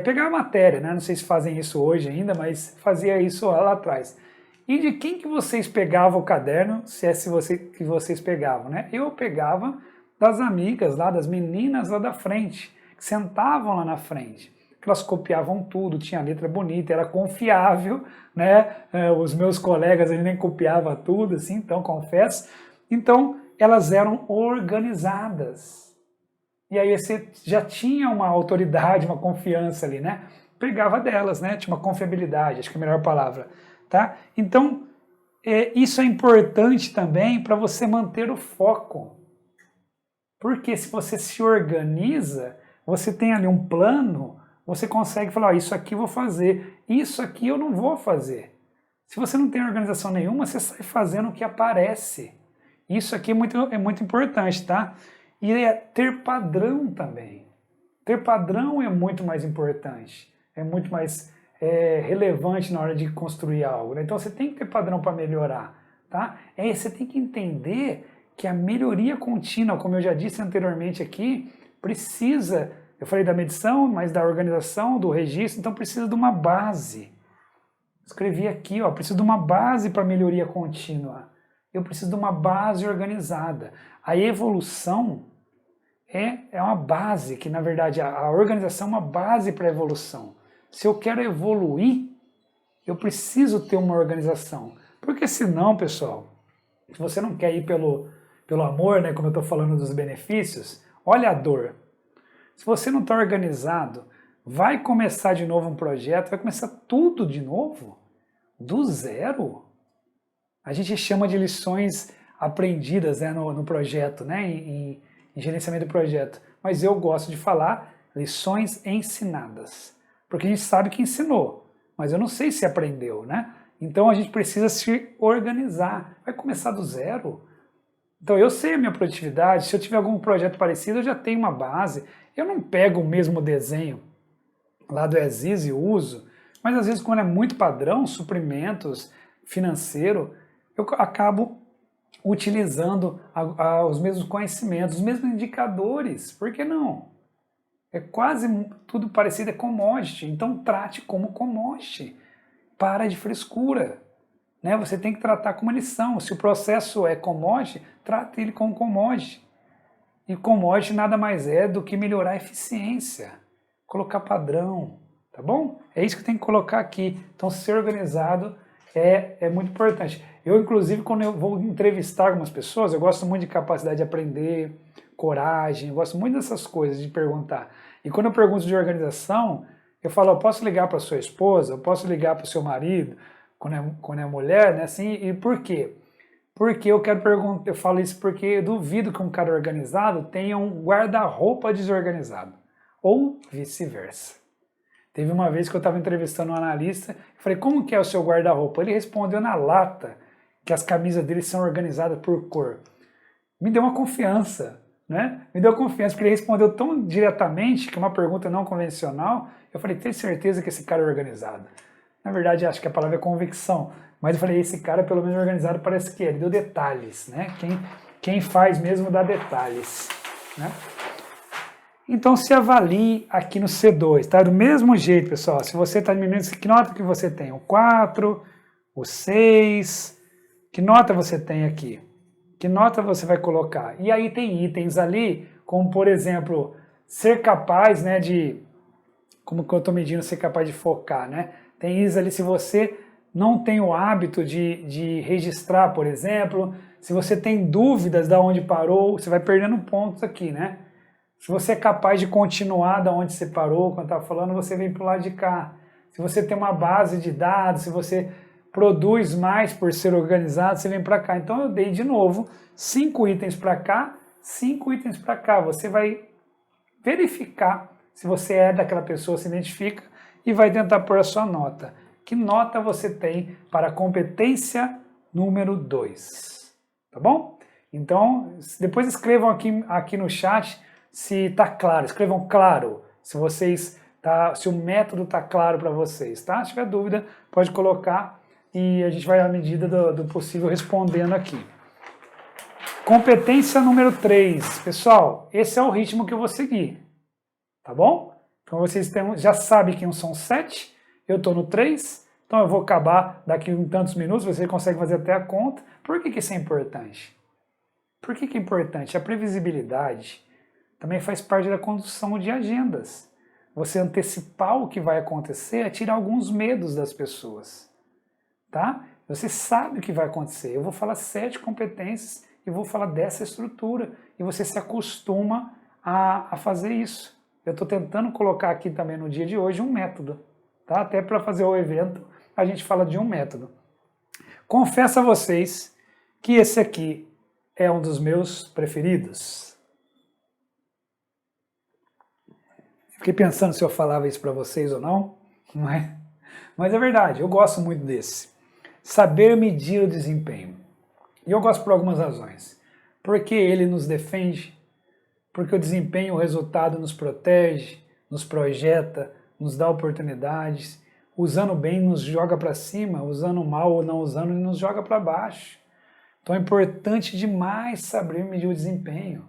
pegar a matéria, né? Não sei se fazem isso hoje ainda, mas fazia isso lá atrás. E de quem que vocês pegavam o caderno, se é que vocês pegavam, né? Eu pegava das amigas lá, das meninas lá da frente, que sentavam lá na frente. Elas copiavam tudo, tinha letra bonita, era confiável, né? Os meus colegas eles nem copiavam tudo, assim, então confesso. Então, elas eram organizadas. E aí você já tinha uma autoridade, uma confiança ali, né? Pegava delas, né? Tinha uma confiabilidade, acho que é a melhor palavra, tá? Então, isso é importante também para você manter o foco. Porque se você se organiza, você tem ali um plano, você consegue falar, isso aqui eu vou fazer, isso aqui eu não vou fazer. Se você não tem organização nenhuma, você sai fazendo o que aparece. Isso aqui é muito importante, tá? E ter padrão também. Ter padrão é muito mais importante, é muito mais relevante na hora de construir algo, né? Então você tem que ter padrão para melhorar, tá? Você tem que entender que a melhoria contínua, como eu já disse anteriormente aqui, precisa, eu falei da medição, mas da organização, do registro, então precisa de uma base. Escrevi aqui, ó, preciso de uma base para melhoria contínua. Eu preciso de uma base organizada. A evolução é uma base, que na verdade a organização é uma base para a evolução. Se eu quero evoluir, eu preciso ter uma organização. Porque senão, pessoal, se você não quer ir pelo amor, né, como eu estou falando dos benefícios, olha a dor. Se você não está organizado, vai começar de novo um projeto, vai começar tudo de novo, do zero. A gente chama de lições aprendidas, né, no projeto, né, em gerenciamento do projeto. Mas eu gosto de falar lições ensinadas. Porque a gente sabe que ensinou, mas eu não sei se aprendeu, né? Então a gente precisa se organizar. Vai começar do zero. Então eu sei a minha produtividade, se eu tiver algum projeto parecido, eu já tenho uma base. Eu não pego o mesmo desenho lá do Aziz e uso, mas às vezes quando é muito padrão, suprimentos, financeiro, eu acabo utilizando os mesmos conhecimentos, os mesmos indicadores. Por que não? É quase tudo parecido, é commodity, então trate como commodity. Para de frescura. Né? Você tem que tratar como lição. Se o processo é commodity, trate ele como commodity. E commodity nada mais é do que melhorar a eficiência, colocar padrão, tá bom? É isso que tem que colocar aqui. Então ser organizado é muito importante. Eu, inclusive, quando eu vou entrevistar algumas pessoas, eu gosto muito de capacidade de aprender, coragem, eu gosto muito dessas coisas, de perguntar. E quando eu pergunto de organização, eu falo, eu posso ligar para sua esposa, eu posso ligar para o seu marido, quando é mulher, né? Assim, e por quê? Porque eu quero perguntar, eu falo isso porque eu duvido que um cara organizado tenha um guarda-roupa desorganizado, ou vice-versa. Teve uma vez que eu estava entrevistando um analista, eu falei, como que é o seu guarda-roupa? Ele respondeu na lata que as camisas dele são organizadas por cor. Me deu uma confiança, né? Me deu confiança, porque ele respondeu tão diretamente, que uma pergunta não convencional, eu falei, tem certeza que esse cara é organizado? Na verdade, acho que a palavra é convicção, mas eu falei, esse cara pelo menos organizado parece que é, ele deu detalhes, né? Quem faz mesmo dá detalhes, né? Então se avalie aqui no C2, tá? Do mesmo jeito, pessoal, se você está diminuindo, que nota que você tem? O 4, o 6, que nota você tem aqui? Que nota você vai colocar? E aí tem itens ali, como por exemplo, ser capaz, né, como que eu estou medindo ser capaz de focar, né? Tem itens ali, se você não tem o hábito de registrar, por exemplo, se você tem dúvidas de onde parou, você vai perdendo pontos aqui, né? Se você é capaz de continuar da onde você parou, quando eu estava falando, você vem para o lado de cá. Se você tem uma base de dados, se você produz mais por ser organizado, você vem para cá. Então eu dei de novo 5 itens para cá, 5 itens para cá. Você vai verificar se você é daquela pessoa, se identifica e vai tentar pôr a sua nota. Que nota você tem para a competência número 2? Tá bom? Então, depois escrevam aqui no chat se está claro. Escrevam claro se se o método está claro para vocês, tá? Se tiver dúvida, pode colocar e a gente vai, à medida do possível, respondendo aqui. Competência número 3. Pessoal, esse é o ritmo que eu vou seguir, tá bom? Então vocês já sabem que são 7, eu estou no 3, então eu vou acabar daqui a tantos minutos, você consegue fazer até a conta. Por que isso é importante? Por que é importante? A previsibilidade também faz parte da condução de agendas. Você antecipar o que vai acontecer é tirar alguns medos das pessoas. Tá? Você sabe o que vai acontecer. Eu vou falar 7 competências e vou falar dessa estrutura. E você se acostuma a fazer isso. Eu estou tentando colocar aqui também no dia de hoje um método. Tá? Até para fazer o evento a gente fala de um método. Confesso a vocês que esse aqui é um dos meus preferidos. Fiquei pensando se eu falava isso para vocês ou não, mas é verdade, eu gosto muito desse. Saber medir o desempenho. E eu gosto por algumas razões. Porque ele nos defende, porque o desempenho, o resultado nos protege, nos projeta, nos dá oportunidades. usando bem nos joga para cima, usando mal ou não usando nos joga para baixo. Então é importante demais saber medir o desempenho.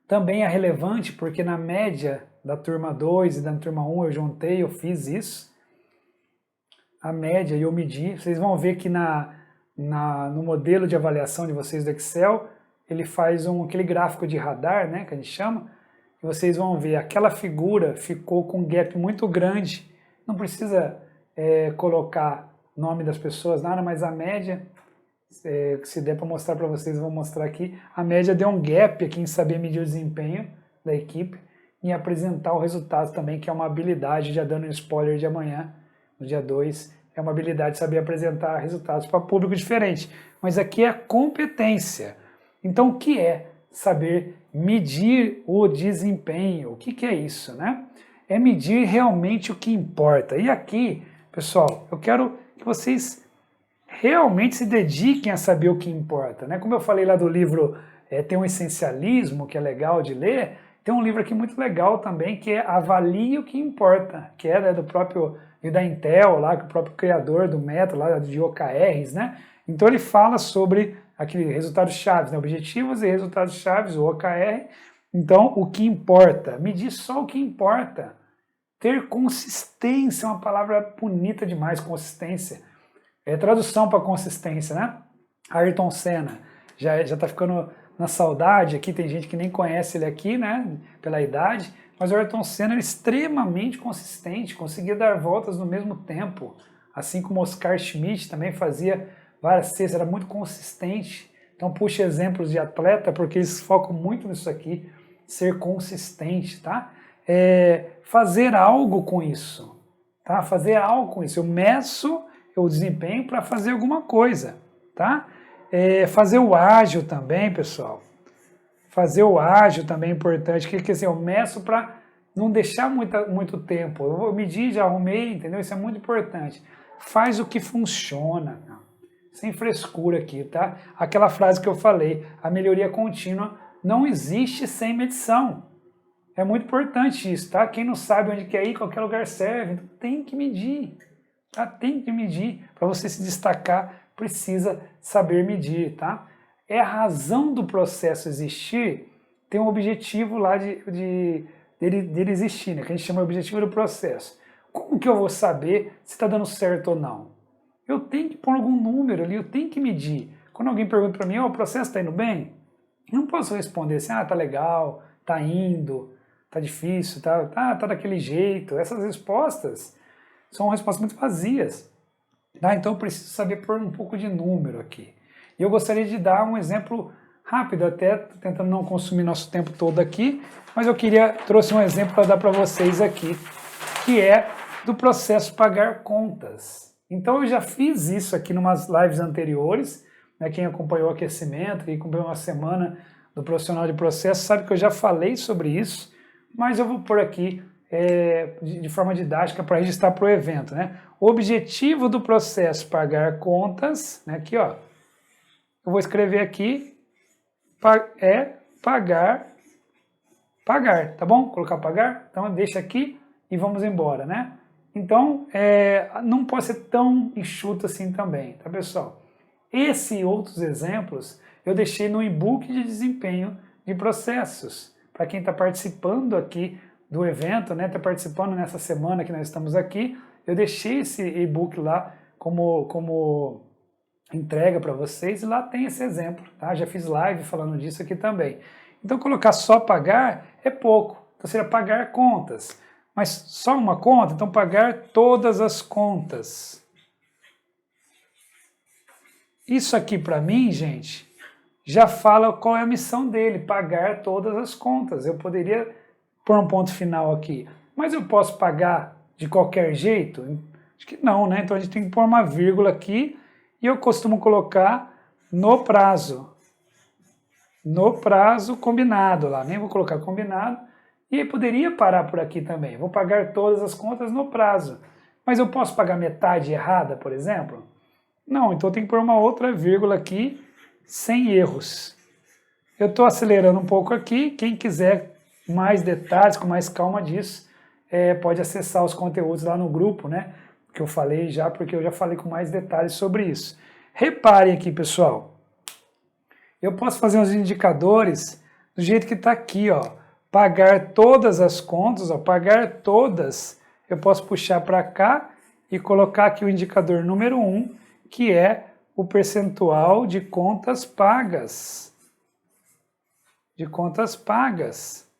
Também é relevante porque na média da turma 2 e da turma 1 eu juntei, eu fiz isso. A média eu medi. Vocês vão ver que no modelo de avaliação de vocês do Excel, ele faz aquele gráfico de radar, né, que a gente chama, e vocês vão ver, aquela figura ficou com um gap muito grande. Não precisa colocar nome das pessoas, nada, mas a média, se der para mostrar para vocês, eu vou mostrar aqui, a média deu um gap aqui em saber medir o desempenho da equipe e apresentar o resultado também, que é uma habilidade, já dando um spoiler de amanhã, no dia 2, é uma habilidade de saber apresentar resultados para público diferente. Mas aqui é a competência. Então, o que é saber medir o desempenho? O que é isso, né? É medir realmente o que importa. E aqui, pessoal, eu quero que vocês realmente se dediquem a saber o que importa, né? Como eu falei lá do livro Tem um Essencialismo, que é legal de ler, tem um livro aqui muito legal também, que é Avalie o que Importa, que é do próprio da Intel, lá, que é o próprio criador do método lá de OKRs, né? Então ele fala sobre aquele resultados chaves, né? Objetivos e resultados chaves, o OKR. Então, o que importa? Medir só o que importa. Ter consistência, é uma palavra bonita demais, consistência. É tradução para consistência, né? Ayrton Senna, já está ficando na saudade aqui, tem gente que nem conhece ele aqui, né? Pela idade, mas o Ayrton Senna era extremamente consistente, conseguia dar voltas no mesmo tempo, assim como Oscar Schmidt também fazia várias cestas, era muito consistente. Então puxa exemplos de atleta, porque eles focam muito nisso aqui, ser consistente, tá? Fazer algo com isso, tá? Fazer algo com isso. Eu meço o desempenho para fazer alguma coisa, tá? Fazer o ágil também, pessoal. Fazer o ágil também é importante, que assim, eu meço para não deixar muito tempo. Eu vou medir, já arrumei, entendeu? Isso é muito importante. Faz o que funciona, sem frescura aqui, tá? Aquela frase que eu falei, a melhoria contínua não existe sem medição. É muito importante isso, tá? Quem não sabe onde quer ir, qualquer lugar serve, então tem que medir, tá? Tem que medir. Para você se destacar, precisa saber medir, tá? É a razão do processo existir, tem um objetivo lá dele existir, né? Que a gente chama de objetivo do processo. Como que eu vou saber se está dando certo ou não? Eu tenho que pôr algum número ali, eu tenho que medir. Quando alguém pergunta para mim, o processo está indo bem? Eu não posso responder assim, tá legal, tá indo, tá difícil, tá daquele jeito. Essas respostas são respostas muito vazias. Tá? Então eu preciso saber pôr um pouco de número aqui. E eu gostaria de dar um exemplo rápido, até tentando não consumir nosso tempo todo aqui, mas eu trouxe um exemplo para dar para vocês aqui, que é do processo pagar contas. Então eu já fiz isso aqui em umas lives anteriores, né? Quem acompanhou o aquecimento e acompanhou uma semana do profissional de processo sabe que eu já falei sobre isso, mas eu vou pôr aqui de forma didática para registrar para o evento, né? O objetivo do processo pagar contas, né? Aqui, ó, eu vou escrever aqui, pagar, tá bom? Colocar pagar, então deixa aqui e vamos embora, né? Então, não pode ser tão enxuto assim também, tá, pessoal? Esse e outros exemplos eu deixei no e-book de desempenho de processos. Para quem está participando aqui do evento, né, está participando nessa semana que nós estamos aqui, eu deixei esse e-book lá como entrega para vocês e lá tem esse exemplo, tá? Já fiz live falando disso aqui também. Então, colocar só pagar é pouco, então seria pagar contas. Mas só uma conta, então pagar todas as contas. Isso aqui para mim, gente, já fala qual é a missão dele, pagar todas as contas. Eu poderia pôr um ponto final aqui, mas eu posso pagar de qualquer jeito? Acho que não, né? Então a gente tem que pôr uma vírgula aqui e eu costumo colocar no prazo. No prazo combinado lá, nem vou colocar combinado. E poderia parar por aqui também. Vou pagar todas as contas no prazo. Mas eu posso pagar metade errada, por exemplo? Não, então eu tenho que pôr uma outra vírgula aqui, sem erros. Eu estou acelerando um pouco aqui. Quem quiser mais detalhes, com mais calma disso, pode acessar os conteúdos lá no grupo, né? que eu falei já, porque eu já falei com mais detalhes sobre isso. Reparem aqui, pessoal. Eu posso fazer os indicadores do jeito que está aqui, ó. Pagar todas as contas, ó, pagar todas. Eu posso puxar para cá e colocar aqui o indicador número 1, que é o percentual de contas pagas. De contas pagas.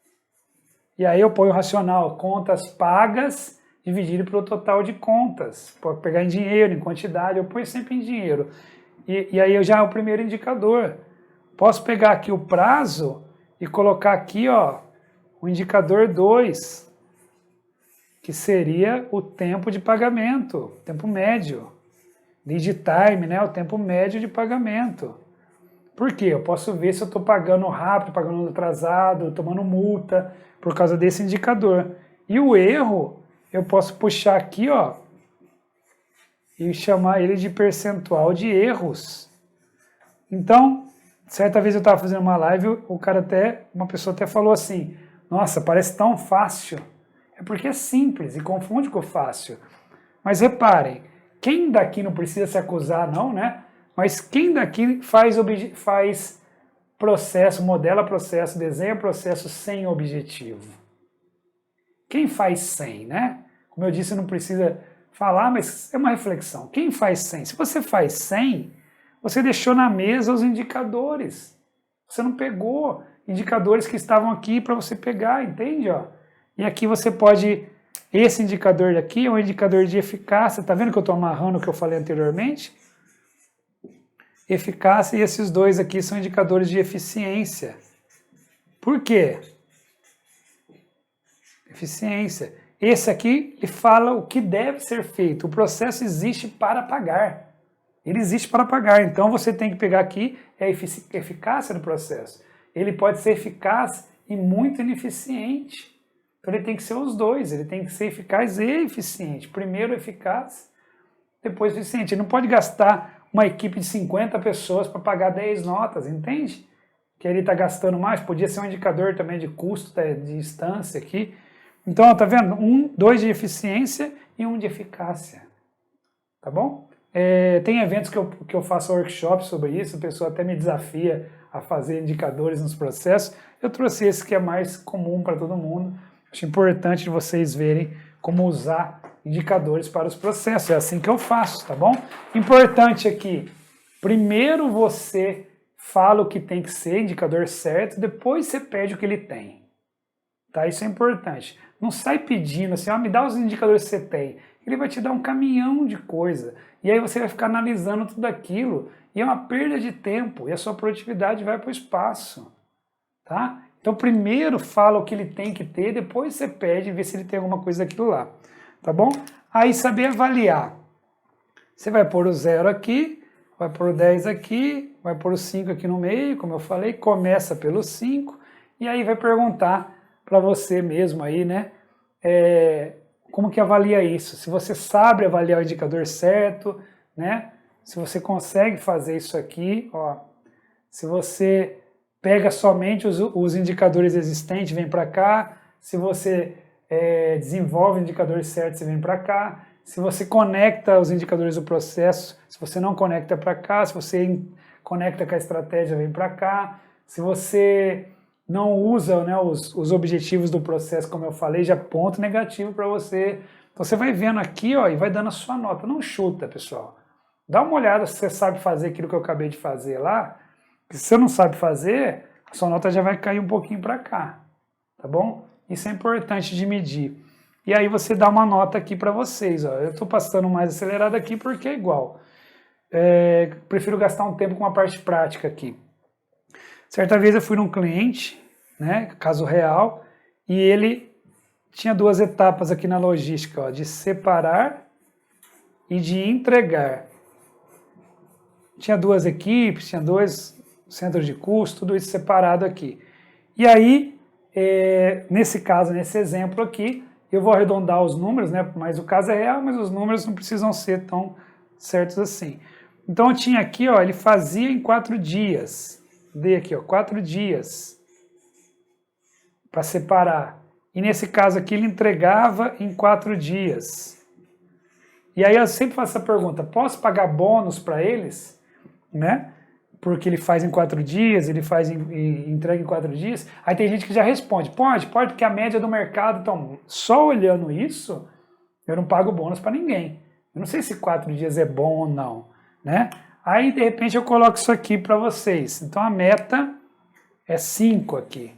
E aí eu ponho o racional, contas pagas dividido pelo total de contas. Pode pegar em dinheiro, em quantidade, eu ponho sempre em dinheiro. E aí já é o primeiro indicador. Posso pegar aqui o prazo e colocar aqui, ó, o indicador 2, que seria o tempo de pagamento, tempo médio. Lead time, né, o tempo médio de pagamento. Por quê? Eu posso ver se eu estou pagando rápido, pagando atrasado, tomando multa, por causa desse indicador. E o erro, eu posso puxar aqui, ó, e chamar ele de percentual de erros. Então, certa vez eu estava fazendo uma live, uma pessoa até falou assim, nossa, parece tão fácil. É porque é simples e confunde com fácil. Mas reparem, quem daqui não precisa se acusar não, né? Mas quem daqui faz processo, modela processo, desenha processo sem objetivo? Quem faz sem, né? Como eu disse, não precisa falar, mas é uma reflexão. Quem faz sem? Se você faz sem, você deixou na mesa os indicadores. Você não pegou indicadores que estavam aqui para você pegar, entende? Ó? E aqui você pode... Esse indicador daqui é um indicador de eficácia. Tá vendo que eu estou amarrando o que eu falei anteriormente? Eficácia, e esses dois aqui são indicadores de eficiência. Por quê? Eficiência. Esse aqui, ele fala o que deve ser feito. O processo existe para pagar. Ele existe para pagar. Então, você tem que pegar aqui a eficácia do processo. Ele pode ser eficaz e muito ineficiente. Então, ele tem que ser os dois. Ele tem que ser eficaz e eficiente. Primeiro eficaz, depois eficiente. Ele não pode gastar uma equipe de 50 pessoas para pagar 10 notas, entende? Que ele está gastando mais. Podia ser um indicador também de custo de instância aqui. Então, ó, tá vendo? 2 de eficiência e 1 de eficácia. Tá bom? Tem eventos que eu faço workshops sobre isso, a pessoa até me desafia a fazer indicadores nos processos. Eu trouxe esse que é mais comum para todo mundo. Acho importante vocês verem como usar indicadores para os processos. É assim que eu faço, tá bom? Importante aqui, primeiro você fala o que tem que ser, indicador certo, depois você pede o que ele tem. Tá? Isso é importante. Não sai pedindo assim, me dá os indicadores que você tem. Ele vai te dar um caminhão de coisa. E aí você vai ficar analisando tudo aquilo. E é uma perda de tempo. E a sua produtividade vai para o espaço. Tá? Então primeiro fala o que ele tem que ter, depois você pede e vê se ele tem alguma coisa daquilo lá. Tá bom? Aí saber avaliar. Você vai pôr o 0 aqui, vai pôr o 10 aqui, vai pôr o 5 aqui no meio, como eu falei, começa pelo 5. E aí vai perguntar para você mesmo aí, né? Como que avalia isso? Se você sabe avaliar o indicador certo, né? Se você consegue fazer isso aqui, ó. Se você pega somente os indicadores existentes, vem para cá. Se você desenvolve indicadores certos, você vem para cá. Se você conecta os indicadores do processo, se você não conecta para cá. Se você conecta com a estratégia, vem para cá. Se você não usa, né, os objetivos do processo, como eu falei, já ponto negativo para você. Então você vai vendo aqui, ó, e vai dando a sua nota. Não chuta, pessoal. Dá uma olhada se você sabe fazer aquilo que eu acabei de fazer lá. Se você não sabe fazer, a sua nota já vai cair um pouquinho para cá. Tá bom? Isso é importante de medir. E aí você dá uma nota aqui para vocês. Ó. Eu estou passando mais acelerado aqui porque é igual. Prefiro gastar um tempo com a parte prática aqui. Certa vez eu fui num cliente, né, caso real, e ele tinha 2 etapas aqui na logística, ó, de separar e de entregar. Tinha 2 equipes, tinha 2 centros de custo, tudo isso separado aqui. E aí, nesse caso, nesse exemplo aqui, eu vou arredondar os números, né, mas o caso é real, mas os números não precisam ser tão certos assim. Então eu tinha aqui, ó, ele fazia em 4 dias. Dei aqui, ó, 4 dias para separar. E nesse caso aqui ele entregava em 4 dias. E aí eu sempre faço essa pergunta, posso pagar bônus para eles, né? Porque ele faz em 4 dias, ele faz entrega em 4 dias. Aí tem gente que já responde, pode, porque a média do mercado, então, só olhando isso, eu não pago bônus para ninguém. Eu não sei se 4 dias é bom ou não, né? Aí, de repente, eu coloco isso aqui para vocês. Então, a meta é 5 aqui.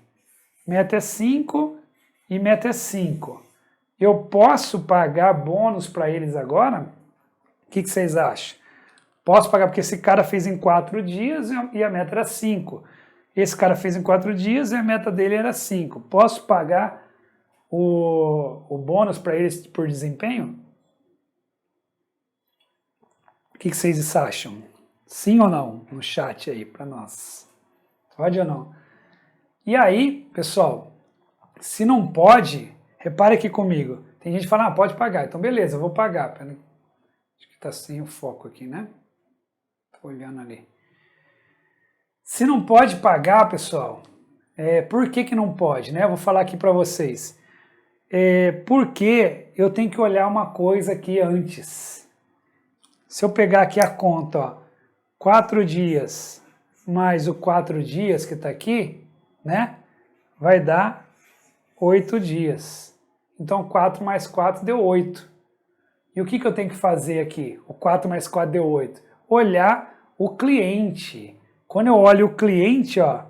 Meta é 5 e meta é 5. Eu posso pagar bônus para eles agora? O que vocês acham? Posso pagar porque esse cara fez em 4 dias e a meta era 5. Esse cara fez em 4 dias e a meta dele era 5. Posso pagar o bônus para eles por desempenho? O que vocês acham? Sim ou não? No chat aí para nós. Pode ou não? E aí, pessoal, se não pode, repare aqui comigo. Tem gente que fala, pode pagar. Então, beleza, eu vou pagar. Acho que está sem o foco aqui, né? Tô olhando ali. Se não pode pagar, pessoal, por que não pode, né? Eu vou falar aqui para vocês. Porque eu tenho que olhar uma coisa aqui antes. Se eu pegar aqui a conta, ó, 4 dias mais o 4 dias que está aqui, né? Vai dar 8 dias. Então, 4 mais 4 deu 8. E o que eu tenho que fazer aqui? O 4 mais 4 deu 8. Olhar o cliente. Quando eu olho o cliente, ó,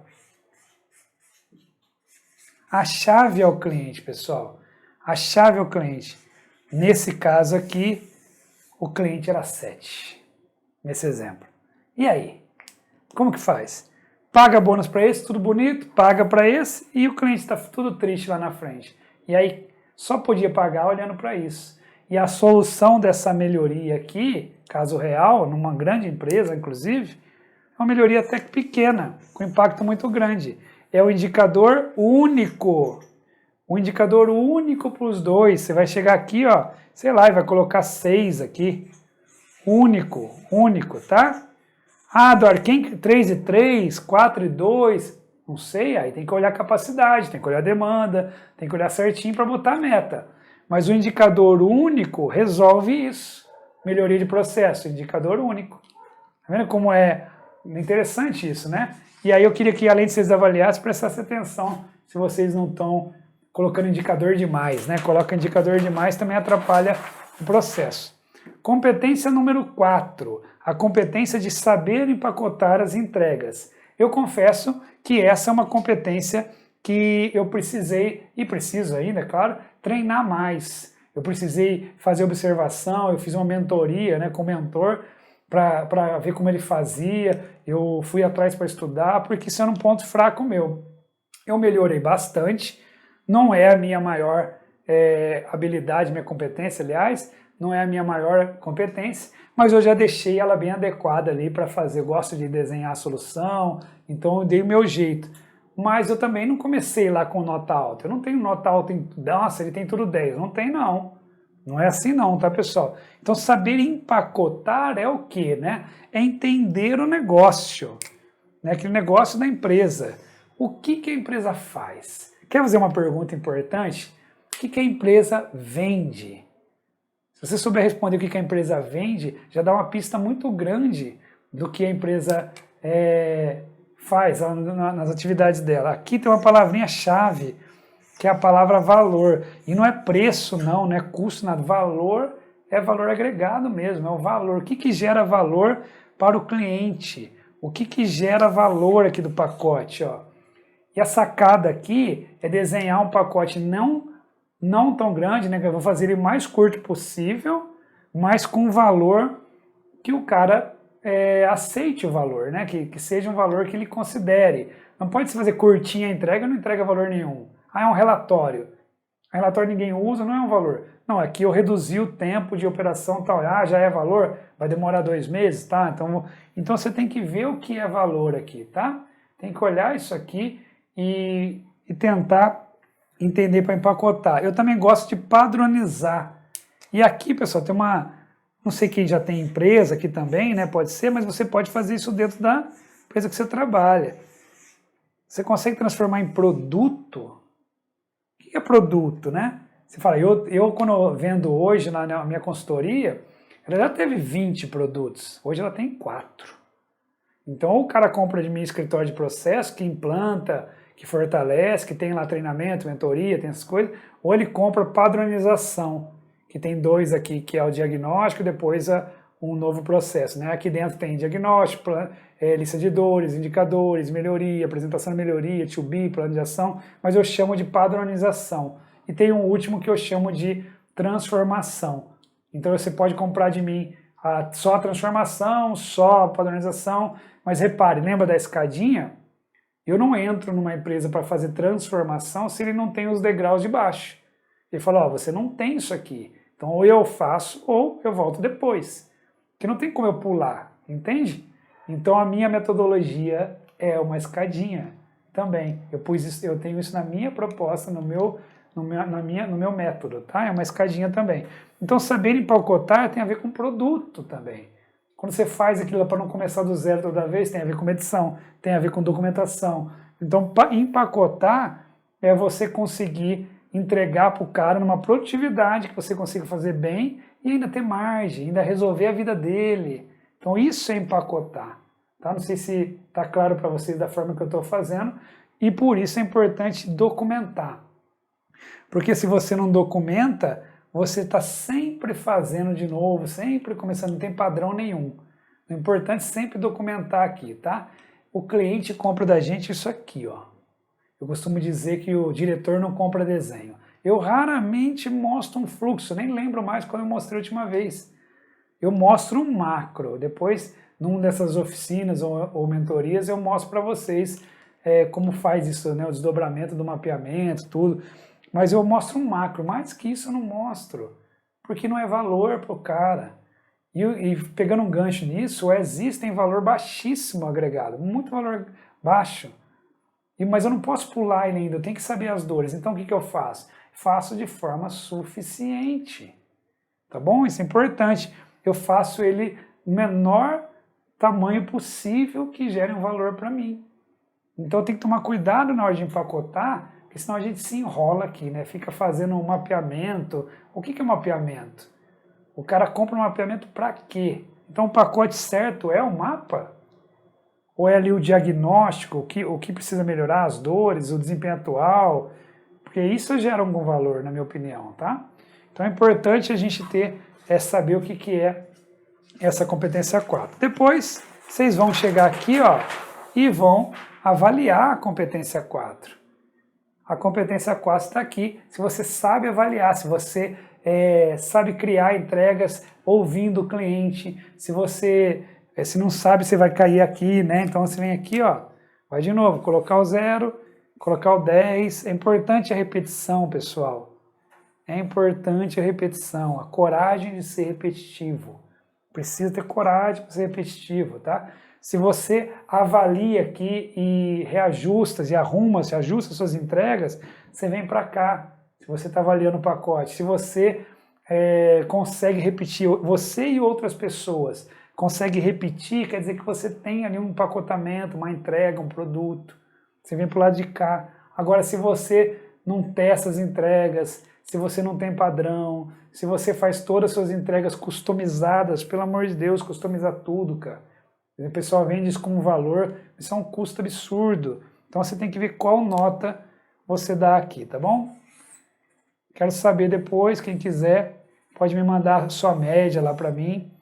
a chave é o cliente, pessoal. A chave é o cliente. Nesse caso aqui, o cliente era 7. Nesse exemplo. E aí? Como que faz? Paga bônus para esse, tudo bonito, paga para esse e o cliente está tudo triste lá na frente. E aí só podia pagar olhando para isso. E a solução dessa melhoria aqui, caso real, numa grande empresa inclusive, é uma melhoria até que pequena, com impacto muito grande. É o indicador único. O indicador único para os dois. Você vai chegar aqui, ó, sei lá, e vai colocar 6 aqui. Único, tá? Eduardo, quem 3 e 3, 4 e 2, não sei, aí tem que olhar a capacidade, tem que olhar a demanda, tem que olhar certinho para botar a meta. Mas o indicador único resolve isso. Melhoria de processo, indicador único. Tá vendo como é interessante isso, né? E aí eu queria que, além de vocês avaliassem, prestassem atenção se vocês não estão colocando indicador demais, né? Coloca indicador demais, também atrapalha o processo. Competência número 4, a competência de saber empacotar as entregas. Eu confesso que essa é uma competência que eu precisei, e preciso ainda, é claro, treinar mais. Eu precisei fazer observação, eu fiz uma mentoria, né, com o mentor, para ver como ele fazia, eu fui atrás para estudar, porque isso era um ponto fraco meu. Eu melhorei bastante, não é a minha maior habilidade, minha competência, aliás, não é a minha maior competência, mas eu já deixei ela bem adequada ali para fazer. Eu gosto de desenhar a solução, então eu dei o meu jeito. Mas eu também não comecei lá com nota alta. Eu não tenho nota alta em... Nossa, ele tem tudo 10. Não tem, não. Não é assim não, tá, pessoal? Então, saber empacotar é o quê, né? É entender o negócio, né? Aquele negócio da empresa. O que a empresa faz? Quer fazer uma pergunta importante? O que a empresa vende? Se você souber responder o que a empresa vende, já dá uma pista muito grande do que a empresa faz nas atividades dela. Aqui tem uma palavrinha-chave, que é a palavra valor. E não é preço, não é custo, nada. Valor é valor agregado mesmo, é o valor. O que gera valor para o cliente? O que gera valor aqui do pacote? Ó? E a sacada aqui é desenhar um pacote não tão grande, né? Que eu vou fazer ele mais curto possível, mas com valor que o cara aceite o valor, né? Que seja um valor que ele considere. Não pode se fazer curtinha a entrega, não entrega valor nenhum. É um relatório. Relatório ninguém usa, não é um valor. Não, aqui eu reduzi o tempo de operação tal. Já é valor? Vai demorar 2 meses, tá? Então você tem que ver o que é valor aqui, tá? Tem que olhar isso aqui e tentar entender para empacotar. Eu também gosto de padronizar. E aqui, pessoal, tem uma... Não sei quem já tem empresa aqui também, né? Pode ser, mas você pode fazer isso dentro da empresa que você trabalha. Você consegue transformar em produto? O que é produto, né? Você fala, eu quando eu vendo hoje na minha consultoria, ela já teve 20 produtos, hoje ela tem 4. Então, ou o cara compra de mim escritório de processo, que implanta, que fortalece, que tem lá treinamento, mentoria, tem essas coisas, ou ele compra padronização, que tem 2 aqui, que é o diagnóstico e depois um novo processo. Né? Aqui dentro tem diagnóstico, lista de dores, indicadores, melhoria, apresentação de melhoria, to be, plano de ação, mas eu chamo de padronização. E tem um último que eu chamo de transformação. Então você pode comprar de mim só a transformação, só a padronização, mas repare, lembra da escadinha? Eu não entro numa empresa para fazer transformação se ele não tem os degraus de baixo. Ele fala, você não tem isso aqui, então ou eu faço ou eu volto depois. Porque não tem como eu pular, entende? Então a minha metodologia é uma escadinha também. Eu tenho isso na minha proposta, no meu método, tá? É uma escadinha também. Então saber empacotar tem a ver com produto também. Quando você faz aquilo para não começar do zero toda vez, tem a ver com medição, tem a ver com documentação. Então empacotar é você conseguir entregar para o cara numa produtividade que você consiga fazer bem e ainda ter margem, ainda resolver a vida dele. Então isso é empacotar. Tá? Não sei se está claro para vocês da forma que eu estou fazendo, e por isso é importante documentar. Porque se você não documenta, você está sempre fazendo de novo, sempre começando, não tem padrão nenhum. O importante é sempre documentar aqui, tá? O cliente compra da gente isso aqui, ó. Eu costumo dizer que o diretor não compra desenho. Eu raramente mostro um fluxo, nem lembro mais quando eu mostrei a última vez. Eu mostro um macro, depois, numa dessas oficinas ou mentorias, eu mostro para vocês como faz isso, né? O desdobramento do mapeamento, tudo. Mas eu mostro um macro, mais que isso eu não mostro, porque não é valor para o cara. E pegando um gancho nisso, existem valor baixíssimo agregado, muito valor baixo. Mas eu não posso pular ele ainda, eu tenho que saber as dores. Então o que eu faço? Faço de forma suficiente. Tá bom? Isso é importante. Eu faço ele no menor tamanho possível que gere um valor para mim. Então eu tenho que tomar cuidado na hora de empacotar, porque senão a gente se enrola aqui, né? Fica fazendo um mapeamento. O que é mapeamento? O cara compra um mapeamento para quê? Então o pacote certo é o mapa? Ou é ali o diagnóstico, o que precisa melhorar, as dores, o desempenho atual? Porque isso gera algum valor, na minha opinião, tá? Então é importante a gente saber o que é essa competência 4. Depois, vocês vão chegar aqui, ó, e vão avaliar a competência 4. A competência 4 está aqui. Se você sabe avaliar, se você sabe criar entregas ouvindo o cliente, se não sabe, você vai cair aqui, né? Então você vem aqui, ó, vai de novo, colocar o 0, colocar o 10. É importante a repetição, pessoal. É importante a repetição, a coragem de ser repetitivo. Precisa ter coragem para ser repetitivo, tá? Se você avalia aqui e reajusta, e ajusta suas entregas, você vem para cá. Se você está avaliando o pacote, se você consegue repetir, você e outras pessoas consegue repetir, quer dizer que você tem ali um empacotamento, uma entrega, um produto. Você vem para o lado de cá. Agora, se você não testa as entregas, se você não tem padrão, se você faz todas as suas entregas customizadas, pelo amor de Deus, customiza tudo, cara. O pessoal vende isso como valor, isso é um custo absurdo. Então você tem que ver qual nota você dá aqui, tá bom? Quero saber depois, quem quiser, pode me mandar sua média lá para mim.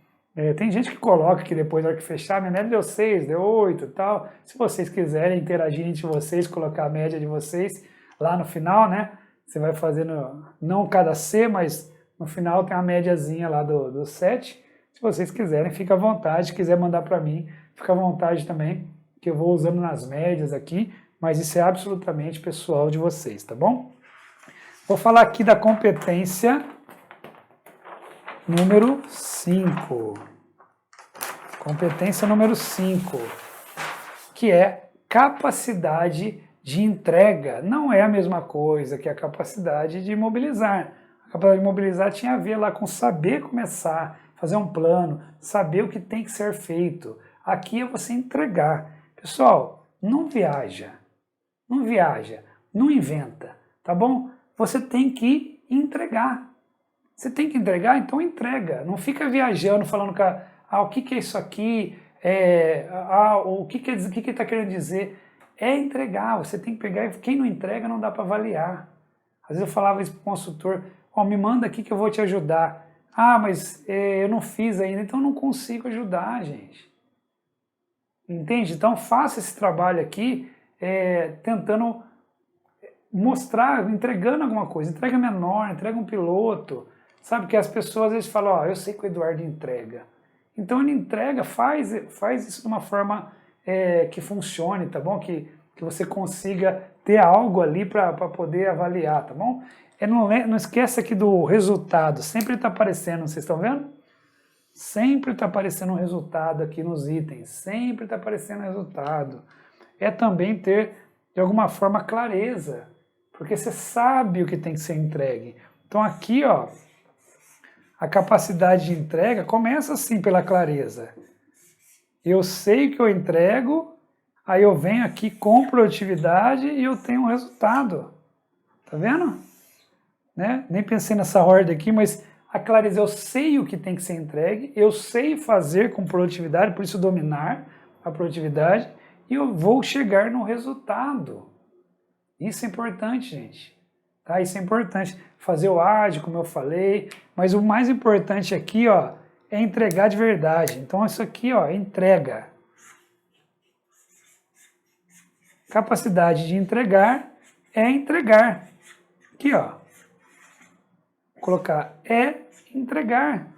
Tem gente que coloca que depois, na hora que fechar, minha média deu 6, deu 8 e tal. Se vocês quiserem interagir entre vocês, colocar a média de vocês lá no final, né? Você vai fazendo, não cada C, mas no final tem uma médiazinha lá do 7. Se vocês quiserem, fica à vontade. Se quiser mandar para mim, fica à vontade também, que eu vou usando nas médias aqui, mas isso é absolutamente pessoal de vocês, tá bom? Vou falar aqui da competência número 5. Competência número 5, que é capacidade de entrega. Não é a mesma coisa que a capacidade de mobilizar. A capacidade de mobilizar tinha a ver lá com saber começar, fazer um plano, saber o que tem que ser feito. Aqui é você entregar. Pessoal, não viaja, não inventa, tá bom? Você tem que entregar. Você tem que entregar, então entrega. Não fica viajando, falando o que é isso aqui, o que ele está querendo dizer. É entregar, você tem que pegar, quem não entrega não dá para avaliar. Às vezes eu falava isso para o consultor, me manda aqui que eu vou te ajudar. Mas eu não fiz ainda, então eu não consigo ajudar, gente. Entende? Então faça esse trabalho aqui, tentando mostrar, entregando alguma coisa. Entrega menor, entrega um piloto. Sabe que as pessoas às vezes falam, eu sei que o Eduardo entrega. Então ele entrega, faz isso de uma forma que funcione, tá bom? Que você consiga ter algo ali para poder avaliar, tá bom? Não esqueça aqui do resultado, sempre está aparecendo, vocês estão vendo? Sempre está aparecendo um resultado aqui nos itens, sempre está aparecendo um resultado. É também ter, de alguma forma, clareza, porque você sabe o que tem que ser entregue. Então aqui, a capacidade de entrega começa assim pela clareza. Eu sei o que eu entrego, aí eu venho aqui com produtividade e eu tenho um resultado. Tá vendo? Né? Nem pensei nessa ordem aqui, mas a clareza, eu sei o que tem que ser entregue, eu sei fazer com produtividade, por isso dominar a produtividade, e eu vou chegar no resultado. Isso é importante, gente. Tá? Isso é importante. Fazer o ágil, como eu falei, mas o mais importante aqui, é entregar de verdade. Então isso aqui, é entrega. Capacidade de entregar é entregar. Aqui, vou colocar entregar.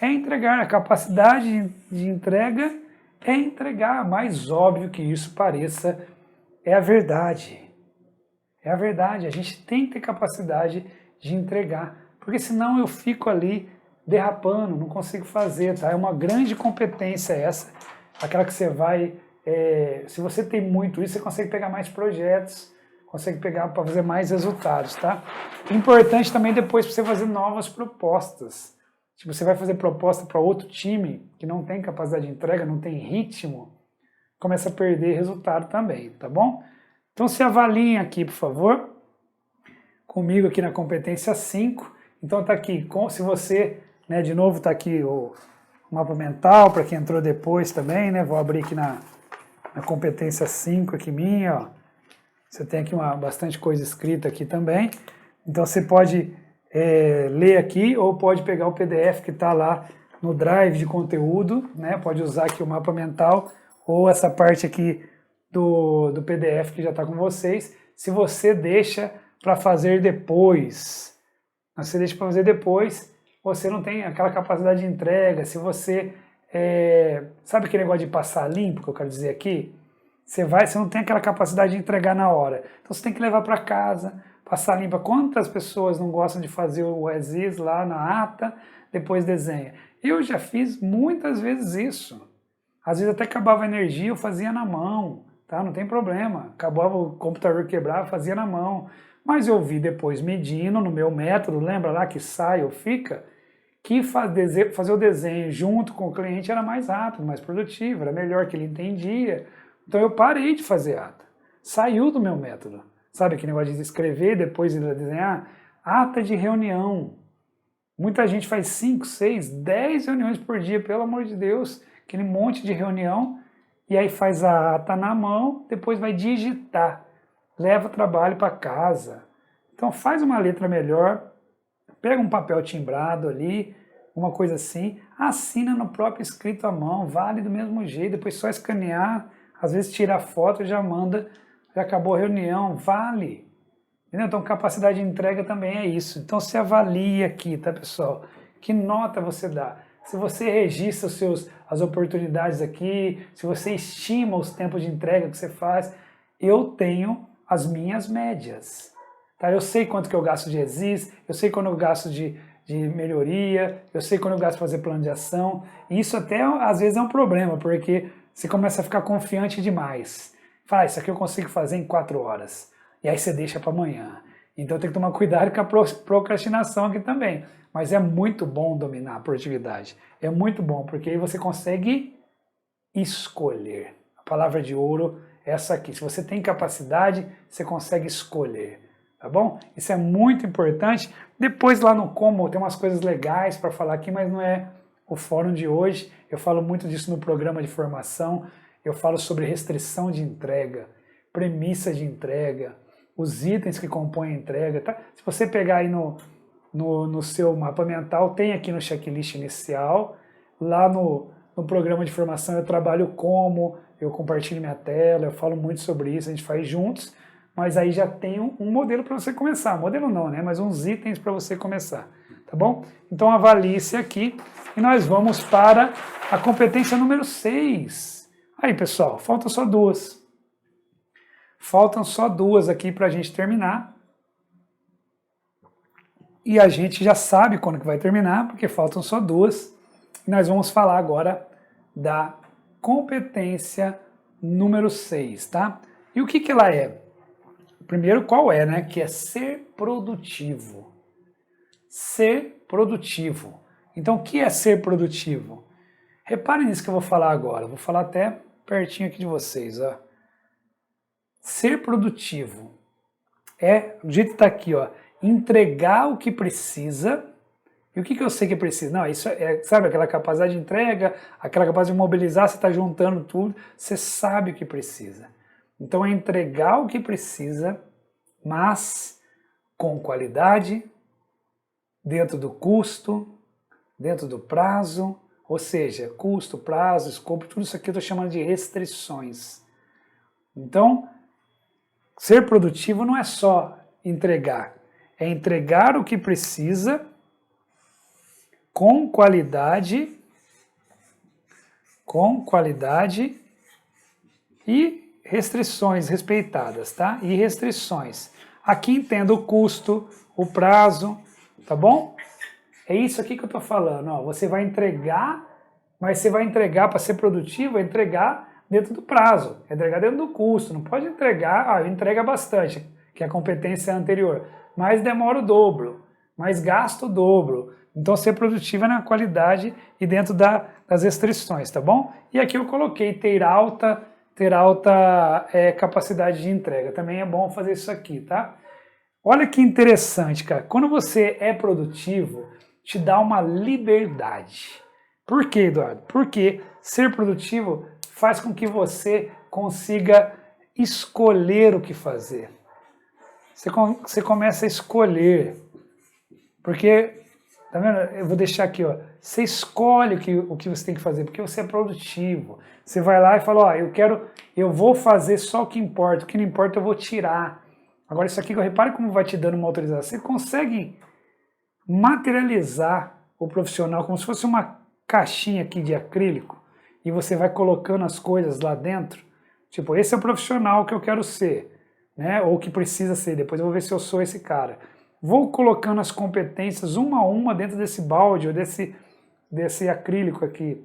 É entregar. A capacidade de entrega é entregar. Mais óbvio que isso pareça, é a verdade. É a verdade. A gente tem que ter capacidade de entregar. Porque senão eu fico ali derrapando, não consigo fazer, tá? É uma grande competência essa, aquela que você vai... se você tem muito isso, você consegue pegar mais projetos, consegue pegar para fazer mais resultados, tá? Importante também depois para você fazer novas propostas. Tipo, você vai fazer proposta para outro time que não tem capacidade de entrega, não tem ritmo, começa a perder resultado também, tá bom? Então se avaliem aqui, por favor, comigo aqui na competência 5. Então tá aqui, se você, de novo tá aqui o mapa mental, para quem entrou depois também, vou abrir aqui na competência 5 aqui minha, Você tem aqui bastante coisa escrita aqui também. Então você pode ler aqui ou pode pegar o PDF que está lá no drive de conteúdo, Pode usar aqui o mapa mental ou essa parte aqui do PDF que já está com vocês. Se você deixa para fazer depois, você não tem aquela capacidade de entrega. Se você, sabe aquele negócio de passar limpo que eu quero dizer aqui? Você não tem aquela capacidade de entregar na hora. Então você tem que levar para casa, passar limpa. Quantas pessoas não gostam de fazer o as-is lá na ata, depois desenha? Eu já fiz muitas vezes isso. Às vezes até acabava a energia, eu fazia na mão, tá? Não tem problema. Acabava o computador quebrar, fazia na mão. Mas eu vi depois medindo no meu método, lembra lá que sai ou fica? Que fazer o desenho junto com o cliente era mais rápido, mais produtivo, era melhor que ele entendia. Então eu parei de fazer ata. Saiu do meu método. Sabe aquele negócio de escrever e depois desenhar? Ata de reunião. Muita gente faz 5, 6, 10 reuniões por dia, pelo amor de Deus. Aquele monte de reunião. E aí faz a ata na mão, depois vai digitar. Leva o trabalho para casa. Então faz uma letra melhor. Pega um papel timbrado ali, uma coisa assim. Assina no próprio escrito à mão. Vale do mesmo jeito. Depois só escanear. Às vezes tira a foto e já manda, já acabou a reunião, vale. Entendeu? Então capacidade de entrega também é isso. Então se avalia aqui, tá pessoal? Que nota você dá? Se você registra as oportunidades aqui, se você estima os tempos de entrega que você faz, eu tenho as minhas médias. Tá? Eu sei quanto que eu gasto de exis, eu sei quando eu gasto de melhoria, eu sei quando eu gasto para fazer plano de ação. E isso até às vezes é um problema, porque você começa a ficar confiante demais. Fala, isso aqui eu consigo fazer em 4 horas. E aí você deixa para amanhã. Então tem que tomar cuidado com a procrastinação aqui também. Mas é muito bom dominar a produtividade. É muito bom, porque aí você consegue escolher. A palavra de ouro é essa aqui. Se você tem capacidade, você consegue escolher. tá bom? Isso é muito importante. Depois lá no como tem umas coisas legais para falar aqui, mas não é o fórum de hoje. Eu falo muito disso no programa de formação. Eu falo sobre restrição de entrega, premissa de entrega, os itens que compõem a entrega. Tá? Se você pegar aí no seu mapa mental, tem aqui no checklist inicial. Lá no programa de formação eu trabalho como, eu compartilho minha tela, eu falo muito sobre isso, a gente faz juntos. Mas aí já tem um modelo para você começar. Modelo não, né? Mas uns itens para você começar, tá bom? Então avalie esse aqui e nós vamos para a competência número 6. Aí, pessoal, faltam só duas. Faltam só duas aqui para a gente terminar. E a gente já sabe quando que vai terminar, porque faltam só duas. E nós vamos falar agora da competência número 6, tá? E o que que ela é? Primeiro, qual é, né? Que é ser produtivo. Ser produtivo. Então, o que é ser produtivo? Reparem nisso que eu vou falar agora. Vou falar até pertinho aqui de vocês, ó. Ser produtivo é, o jeito que está aqui, ó, entregar o que precisa. E o que eu sei que precisa? Não, isso é, sabe, aquela capacidade de entrega, aquela capacidade de mobilizar, você está juntando tudo, você sabe o que precisa. Então é entregar o que precisa, mas com qualidade, dentro do custo, dentro do prazo, ou seja, custo, prazo, escopo, tudo isso aqui eu estou chamando de restrições. Então, ser produtivo não é só entregar, é entregar o que precisa com qualidade e restrições respeitadas, tá? E restrições. Aqui entenda o custo, o prazo, tá bom? É isso aqui que eu tô falando, ó. Você vai entregar, mas você vai entregar para ser produtivo, vai entregar dentro do prazo, entregar dentro do custo. Não pode entregar, entrega bastante, que é a competência anterior, mas demora o dobro, mas gasta o dobro. Então ser produtivo é na qualidade e dentro das restrições, tá bom? E aqui eu coloquei ter alta capacidade de entrega. Também é bom fazer isso aqui, tá? Olha que interessante, cara. Quando você é produtivo, te dá uma liberdade. Por quê, Eduardo? Porque ser produtivo faz com que você consiga escolher o que fazer. Você começa a escolher. Porque, tá vendo? Eu vou deixar aqui, ó. Você escolhe o que você tem que fazer, porque você é produtivo. Você vai lá e fala, ó, eu vou fazer só o que importa não importa eu vou tirar. Agora isso aqui, repare como vai te dando uma autorização. Você consegue materializar o profissional como se fosse uma caixinha aqui de acrílico e você vai colocando as coisas lá dentro. Tipo, esse é o profissional que eu quero ser, né? Ou que precisa ser. Depois eu vou ver se eu sou esse cara. Vou colocando as competências uma a uma dentro desse balde ou desse acrílico aqui.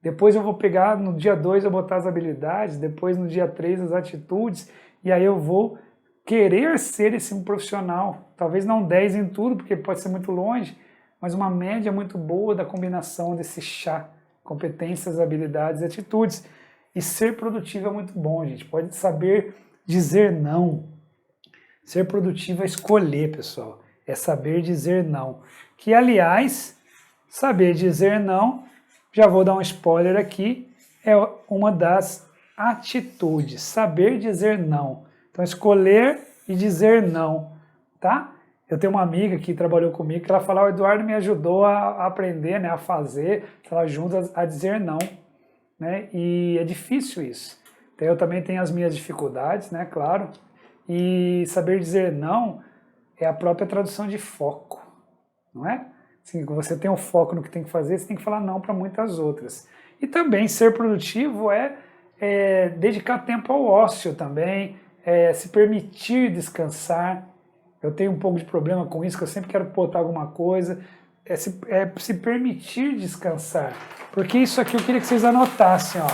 Depois eu vou pegar, no dia 2 eu botar as habilidades, depois no dia 3 as atitudes, e aí eu vou querer ser esse profissional. Talvez não 10 em tudo, porque pode ser muito longe, mas uma média muito boa da combinação desse chá. Competências, habilidades e atitudes. E ser produtivo é muito bom, gente. Pode saber dizer não. Ser produtivo é escolher, pessoal. É saber dizer não. Que, aliás, saber dizer não, já vou dar um spoiler aqui, é uma das atitudes. Saber dizer não. Então, escolher e dizer não, tá? Eu tenho uma amiga que trabalhou comigo que ela falava, o Eduardo me ajudou a aprender, né, a fazer, ela ajuda a dizer não, né? E é difícil isso. Então, eu também tenho as minhas dificuldades, né, claro. E saber dizer não é a própria tradução de foco, não é? Assim, quando você tem um foco no que tem que fazer, você tem que falar não para muitas outras. E também ser produtivo é dedicar tempo ao ócio também, se permitir descansar. Eu tenho um pouco de problema com isso, que eu sempre quero botar alguma coisa. Se permitir descansar. Porque isso aqui eu queria que vocês anotassem, ó.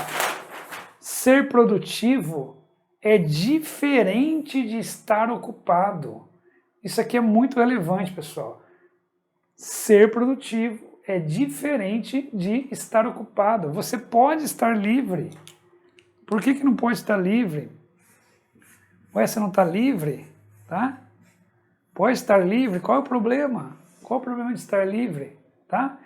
Ser produtivo é diferente de estar ocupado. Isso aqui é muito relevante, pessoal. Ser produtivo é diferente de estar ocupado. Você pode estar livre. Por que não pode estar livre? Ué, você não está livre? Tá? Pode estar livre, qual é o problema? Qual é o problema de estar livre? Tá?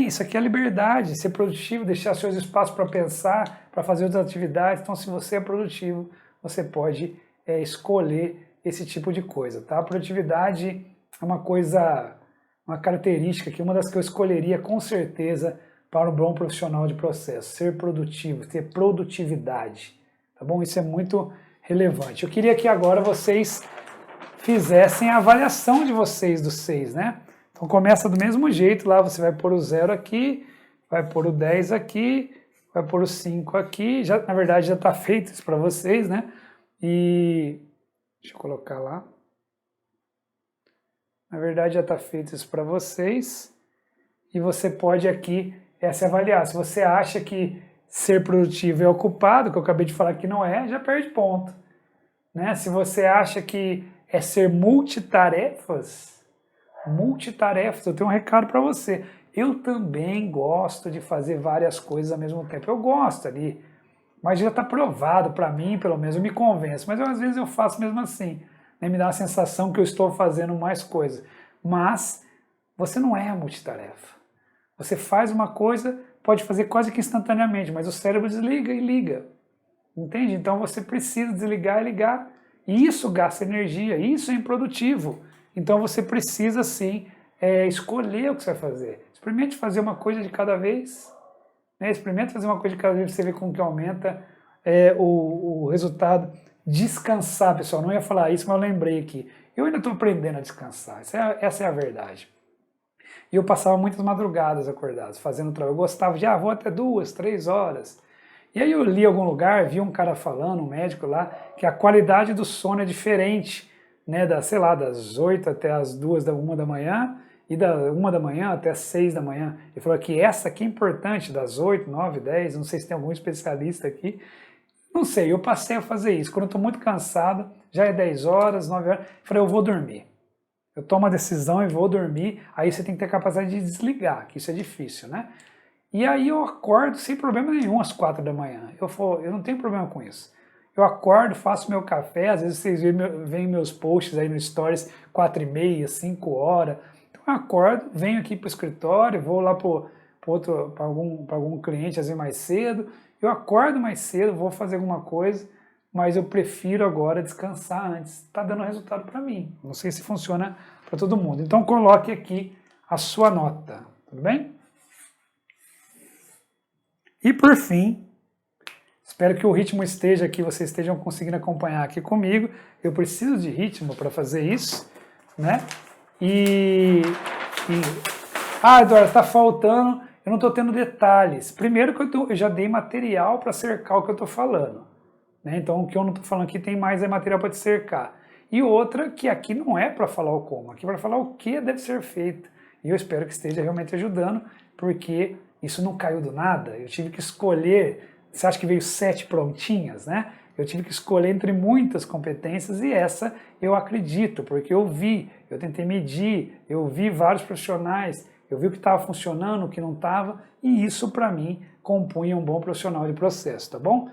Isso aqui é liberdade, ser produtivo, deixar seus espaços para pensar, para fazer outras atividades. Então, se você é produtivo, você pode escolher esse tipo de coisa, tá? A produtividade é uma característica que uma das que eu escolheria com certeza para um bom profissional de processo, ser produtivo, ter produtividade, tá bom? Isso é muito relevante. Eu queria que agora vocês fizessem a avaliação de vocês dos 6, né? Então começa do mesmo jeito, lá você vai pôr o 0 aqui, vai pôr o 10 aqui, vai pôr o 5 aqui, já, na verdade já está feito isso para vocês, né? E deixa eu colocar lá. Na verdade já está feito isso para vocês. E você pode aqui se avaliar. Se você acha que ser produtivo é ocupado, que eu acabei de falar que não é, já perde ponto. Né? Se você acha que é ser multitarefas, eu tenho um recado para você. Eu também gosto de fazer várias coisas ao mesmo tempo. Eu gosto ali, mas já está provado para mim, pelo menos, eu me convenço. Mas às vezes eu faço mesmo assim. Né? Me dá a sensação que eu estou fazendo mais coisas. Mas você não é multitarefa. Você faz uma coisa, pode fazer quase que instantaneamente, mas o cérebro desliga e liga. Entende? Então você precisa desligar e ligar. E isso gasta energia, isso é improdutivo. Então você precisa sim escolher o que você vai fazer. Experimente fazer uma coisa de cada vez. Né? Experimente fazer uma coisa de cada vez para você ver como que aumenta o resultado. Descansar, pessoal. Não ia falar isso, mas eu lembrei aqui. Eu ainda estou aprendendo a descansar. Essa é a verdade. E eu passava muitas madrugadas acordados, fazendo trabalho. Eu gostava de, vou até 2, 3 horas. E aí eu li em algum lugar, vi um cara falando, um médico lá, que a qualidade do sono é diferente, né, das 8 até as 2, 1 da manhã, e da 1 da manhã até as 6 da manhã. Ele falou que essa aqui é importante, das 8, 9, 10, não sei se tem algum especialista aqui. Não sei, eu passei a fazer isso. Quando eu estou muito cansado, já é 10 horas, 9 horas, eu falei, eu vou dormir. Eu tomo a decisão e vou dormir, aí você tem que ter a capacidade de desligar, que isso é difícil, né? E aí eu acordo sem problema nenhum às 4 da manhã. Eu não tenho problema com isso. Eu acordo, faço meu café, às vezes vocês veem meus posts aí no Stories 4h30, 5 horas. Então eu acordo, venho aqui para o escritório, vou lá para algum cliente, às vezes mais cedo. Eu acordo mais cedo, vou fazer alguma coisa, mas eu prefiro agora descansar antes. Está dando resultado para mim. Não sei se funciona para todo mundo. Então coloque aqui a sua nota, tudo bem? E por fim, espero que o ritmo esteja aqui, vocês estejam conseguindo acompanhar aqui comigo. Eu preciso de ritmo para fazer isso, né? Eduardo, está faltando, eu não estou tendo detalhes. Primeiro que eu já dei material para cercar o que eu estou falando. Né? Então o que eu não estou falando aqui tem mais material para te cercar. E outra que aqui não é para falar o como, aqui é para falar o que deve ser feito. E eu espero que esteja realmente ajudando, porque isso não caiu do nada. Eu tive que escolher, você acha que veio 7 prontinhas, né? Eu tive que escolher entre muitas competências e essa eu acredito, porque eu tentei medir, eu vi vários profissionais, eu vi o que estava funcionando, o que não estava, e isso para mim compunha um bom profissional de processo, tá bom?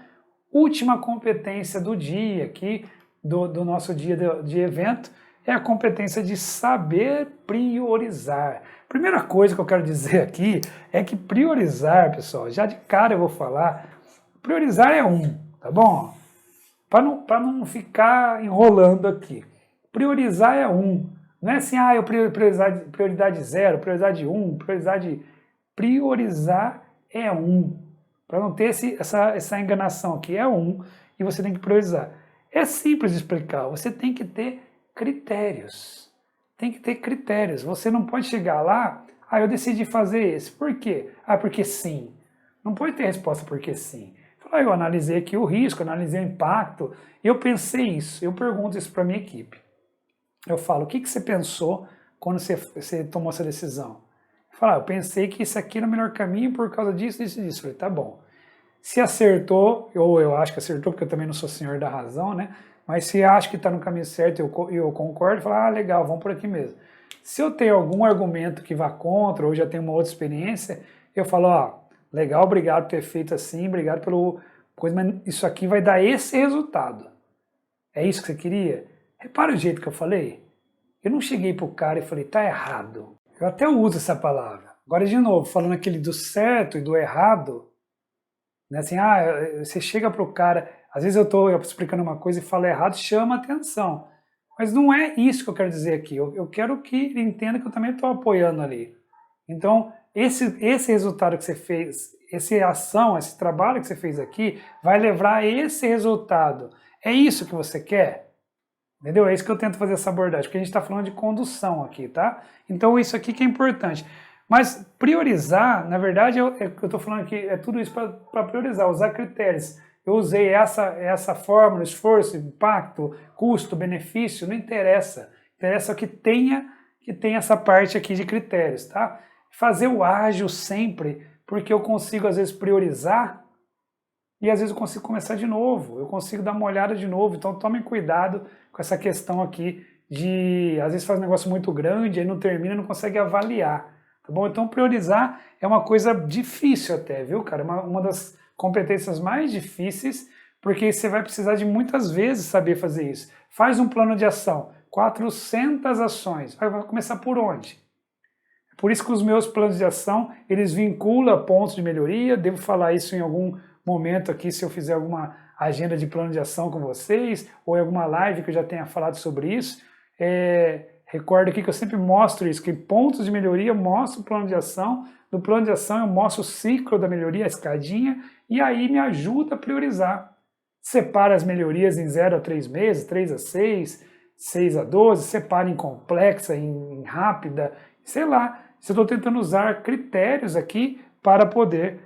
Última competência do dia aqui, do nosso dia de evento, é a competência de saber priorizar. Primeira coisa que eu quero dizer aqui é que priorizar, pessoal, já de cara eu vou falar, priorizar é tá bom? Para não ficar enrolando aqui. Priorizar é não é assim, eu prioridade 0, prioridade 1, priorizar é para não ter essa enganação aqui, é e você tem que priorizar. É simples de explicar, você tem que ter critérios. Tem que ter critérios. Você não pode chegar lá, eu decidi fazer esse. Por quê? Porque sim. Não pode ter resposta porque sim. Eu analisei aqui o risco, analisei o impacto, eu pensei isso, eu pergunto isso para a minha equipe. Eu falo, o que você pensou quando você tomou essa decisão? Eu pensei que isso aqui era o melhor caminho por causa disso, disso e disso. Eu falei, tá bom. Se acertou, ou eu acho que acertou, porque eu também não sou senhor da razão, né? Mas se acho que está no caminho certo e eu concordo, falo, legal, vamos por aqui mesmo. Se eu tenho algum argumento que vá contra, ou já tenho uma outra experiência, eu falo, legal, obrigado por ter feito assim, obrigado pelo coisa, mas isso aqui vai dar esse resultado. É isso que você queria? Repara o jeito que eu falei. Eu não cheguei pro cara e falei, tá errado. Eu até uso essa palavra. Agora, de novo, falando aquele do certo e do errado, né? Assim, você chega pro cara, às vezes eu estou explicando uma coisa e falo errado, chama atenção. Mas não é isso que eu quero dizer aqui. Eu quero que ele entenda que eu também estou apoiando ali. Então, esse resultado que você fez, essa ação, esse trabalho que você fez aqui, vai levar a esse resultado. É isso que você quer? Entendeu? É isso que eu tento fazer essa abordagem, porque a gente está falando de condução aqui, tá? Então, isso aqui que é importante. Mas priorizar, na verdade, eu estou falando aqui, é tudo isso para priorizar, usar critérios. Eu usei essa fórmula, esforço, impacto, custo, benefício, não interessa. Interessa que tenha essa parte aqui de critérios, tá? Fazer o ágil sempre, porque eu consigo às vezes priorizar e às vezes eu consigo começar de novo, eu consigo dar uma olhada de novo. Então tomem cuidado com essa questão aqui de, às vezes faz um negócio muito grande, aí não termina, não consegue avaliar, tá bom? Então priorizar é uma coisa difícil até, viu, cara? Uma das competências mais difíceis, porque você vai precisar de muitas vezes saber fazer isso. Faz um plano de ação, 400 ações, vai começar por onde? Por isso que os meus planos de ação, eles vinculam pontos de melhoria, devo falar isso em algum momento aqui, se eu fizer alguma agenda de plano de ação com vocês, ou em alguma live que eu já tenha falado sobre isso. Recordo aqui que eu sempre mostro isso, que pontos de melhoria eu mostro o plano de ação, no plano de ação eu mostro o ciclo da melhoria, a escadinha, e aí me ajuda a priorizar. Separa as melhorias em 0 a 3 meses, 3 a 6, 6 a 12, separa em complexa, em rápida, sei lá. Eu estou tentando usar critérios aqui para poder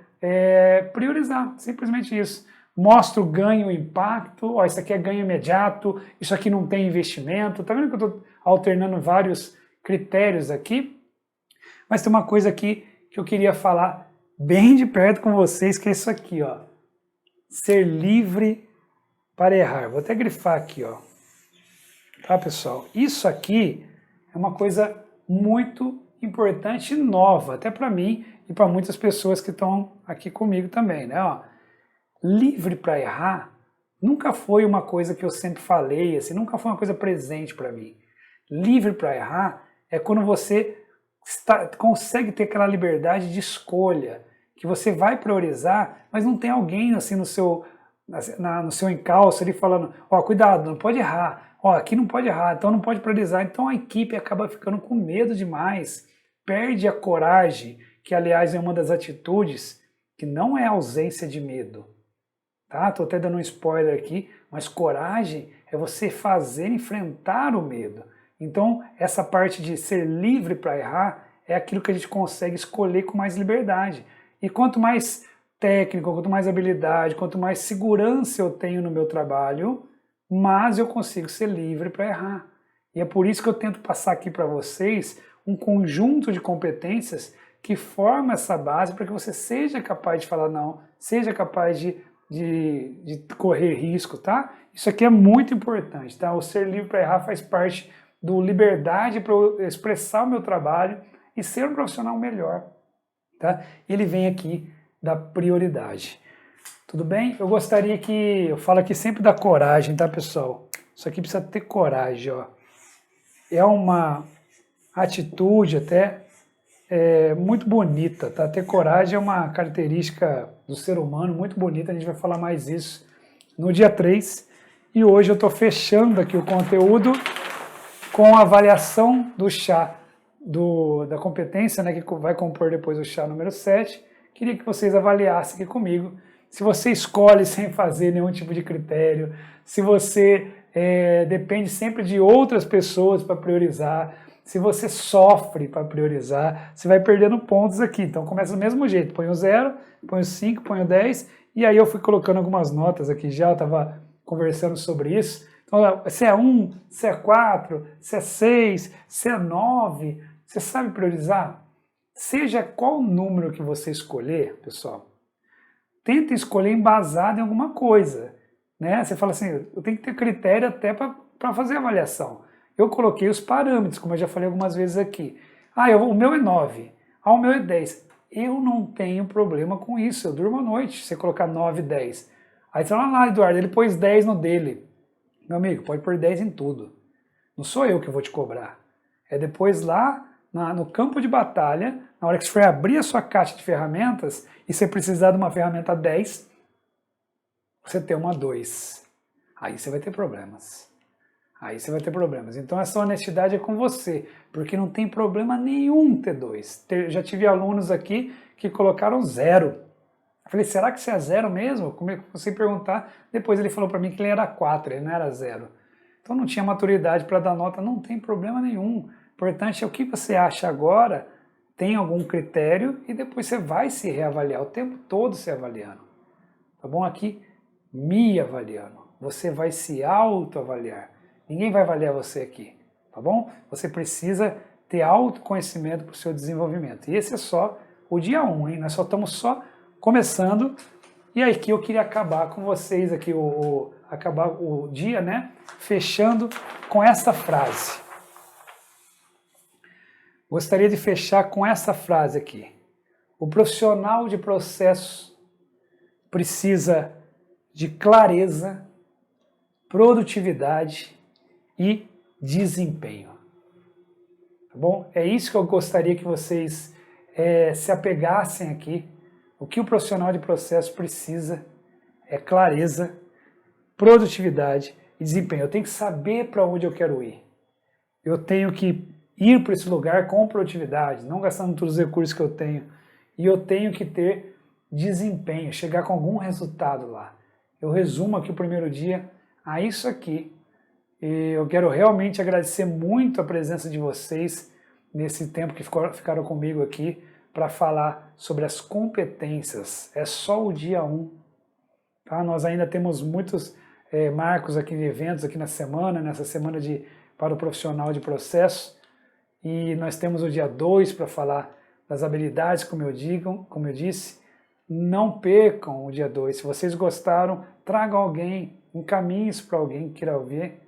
priorizar, simplesmente isso. Mostro ganho e impacto, isso aqui é ganho imediato, isso aqui não tem investimento. Tá vendo que eu estou alternando vários critérios aqui? Mas tem uma coisa aqui que eu queria falar bem de perto com vocês, que é isso aqui, ó. Ser livre para errar. Vou até grifar aqui, ó. Tá, pessoal? Isso aqui é uma coisa muito importante e nova, até para mim e para muitas pessoas que estão aqui comigo também, né? Ó, livre para errar nunca foi uma coisa que eu sempre falei, assim, nunca foi uma coisa presente para mim. Livre para errar é quando você consegue ter aquela liberdade de escolha, que você vai priorizar, mas não tem alguém assim no seu encalço ali falando, ó, cuidado, não pode errar, ó, aqui não pode errar, então não pode priorizar. Então a equipe acaba ficando com medo demais, perde a coragem, que aliás é uma das atitudes que não é ausência de medo, tá? Tô até dando um spoiler aqui, mas coragem é você fazer, enfrentar o medo. Então essa parte de ser livre para errar é aquilo que a gente consegue escolher com mais liberdade. E quanto mais técnico, quanto mais habilidade, quanto mais segurança eu tenho no meu trabalho, mais eu consigo ser livre para errar. E é por isso que eu tento passar aqui para vocês um conjunto de competências que forma essa base para que você seja capaz de falar não, seja capaz de correr risco, tá? Isso aqui é muito importante, tá? O ser livre para errar faz parte do liberdade para eu expressar o meu trabalho e ser um profissional melhor, tá? Ele vem aqui da prioridade. Tudo bem? Eu gostaria que... Eu falo aqui sempre da coragem, tá, pessoal? Isso aqui precisa ter coragem, ó. É uma atitude até muito bonita, tá? Ter coragem é uma característica do ser humano muito bonita, a gente vai falar mais isso no dia 3. E hoje eu estou fechando aqui o conteúdo com a avaliação do chá, da competência, né, que vai compor depois o chá número 7. Queria que vocês avaliassem aqui comigo se você escolhe sem fazer nenhum tipo de critério, se você depende sempre de outras pessoas para priorizar, se você sofre para priorizar, você vai perdendo pontos aqui. Então começa do mesmo jeito, põe o 0, põe o 5, põe o 10, e aí eu fui colocando algumas notas aqui já, eu estava conversando sobre isso. Então, se é 1, se é 4, se é 6, se é 9, você sabe priorizar? Seja qual número que você escolher, pessoal, tenta escolher embasado em alguma coisa, né? Você fala assim, eu tenho que ter critério até para fazer avaliação. Eu coloquei os parâmetros, como eu já falei algumas vezes aqui. O meu é 9, o meu é 10. Eu não tenho problema com isso, eu durmo à noite, se você colocar 9, 10. Aí você fala, lá, Eduardo, ele pôs 10 no dele. Meu amigo, pode pôr 10 em tudo. Não sou eu que vou te cobrar. É depois lá no campo de batalha, na hora que você for abrir a sua caixa de ferramentas e você precisar de uma ferramenta 10, você ter uma 2. Aí você vai ter problemas. Aí você vai ter problemas. Então essa honestidade é com você, porque não tem problema nenhum ter 2. Já tive alunos aqui que colocaram 0. Eu falei, será que você é 0 mesmo? Comecei a perguntar, depois ele falou para mim que ele era 4, ele não era 0. Então não tinha maturidade para dar nota, não tem problema nenhum. O importante é o que você acha agora, tem algum critério e depois você vai se reavaliar, o tempo todo se avaliando. Tá bom? Aqui, me avaliando. Você vai se autoavaliar. Ninguém vai avaliar você aqui, tá bom? Você precisa ter autoconhecimento para o seu desenvolvimento. E esse é só o dia 1, hein? Nós só estamos só começando. E aqui eu queria acabar com vocês aqui, acabar o dia, né? Fechando com esta frase. Gostaria de fechar com essa frase aqui. O profissional de processo precisa de clareza, produtividade e desempenho. Tá bom? É isso que eu gostaria que vocês se apegassem aqui. O que o profissional de processo precisa é clareza, produtividade e desempenho. Eu tenho que saber para onde eu quero ir. Eu tenho que ir para esse lugar com produtividade, não gastando todos os recursos que eu tenho. E eu tenho que ter desempenho, chegar com algum resultado lá. Eu resumo aqui o primeiro dia a isso aqui. E eu quero realmente agradecer muito a presença de vocês nesse tempo que ficaram comigo aqui para falar sobre as competências. É só o dia 1. Tá? Nós ainda temos muitos marcos aqui de eventos aqui nessa semana para o profissional de processo. E nós temos o dia 2 para falar das habilidades, como eu disse. Não percam o dia 2. Se vocês gostaram, tragam alguém, encaminhem isso para alguém que queira ouvir.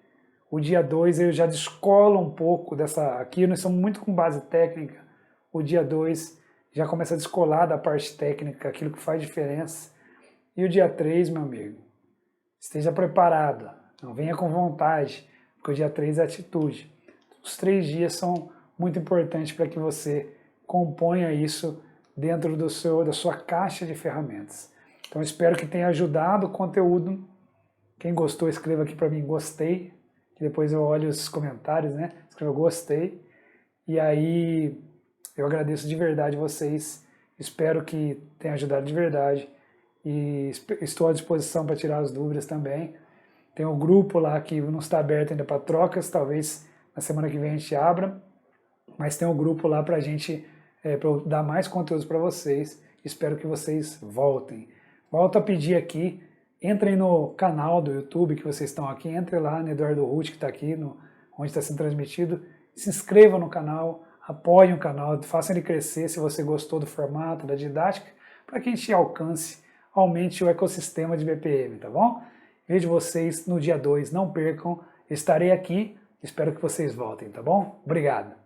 O dia 2 eu já descolo um pouco dessa... Aqui nós estamos muito com base técnica. O dia 2 já começa a descolar da parte técnica, aquilo que faz diferença. E o dia 3, meu amigo, esteja preparado. Não venha com vontade, porque o dia 3 é atitude. Os 3 dias são muito importantes para que você componha isso dentro da sua caixa de ferramentas. Então espero que tenha ajudado o conteúdo. Quem gostou, escreva aqui para mim, gostei. Que depois eu olho os comentários, né? Escreva gostei. E aí eu agradeço de verdade vocês. Espero que tenha ajudado de verdade. E estou à disposição para tirar as dúvidas também. Tem um grupo lá que não está aberto ainda para trocas. Talvez na semana que vem a gente abra. Mas tem um grupo lá para a gente para eu dar mais conteúdos para vocês. Espero que vocês voltem. Volto a pedir aqui. Entrem no canal do YouTube que vocês estão aqui, entrem lá no Eduardo Ruth, que está aqui, onde está sendo transmitido, se inscrevam no canal, apoiem o canal, façam ele crescer se você gostou do formato, da didática, para que a gente aumente o ecossistema de BPM, tá bom? Vejo vocês no dia 2, não percam, estarei aqui, espero que vocês voltem, tá bom? Obrigado!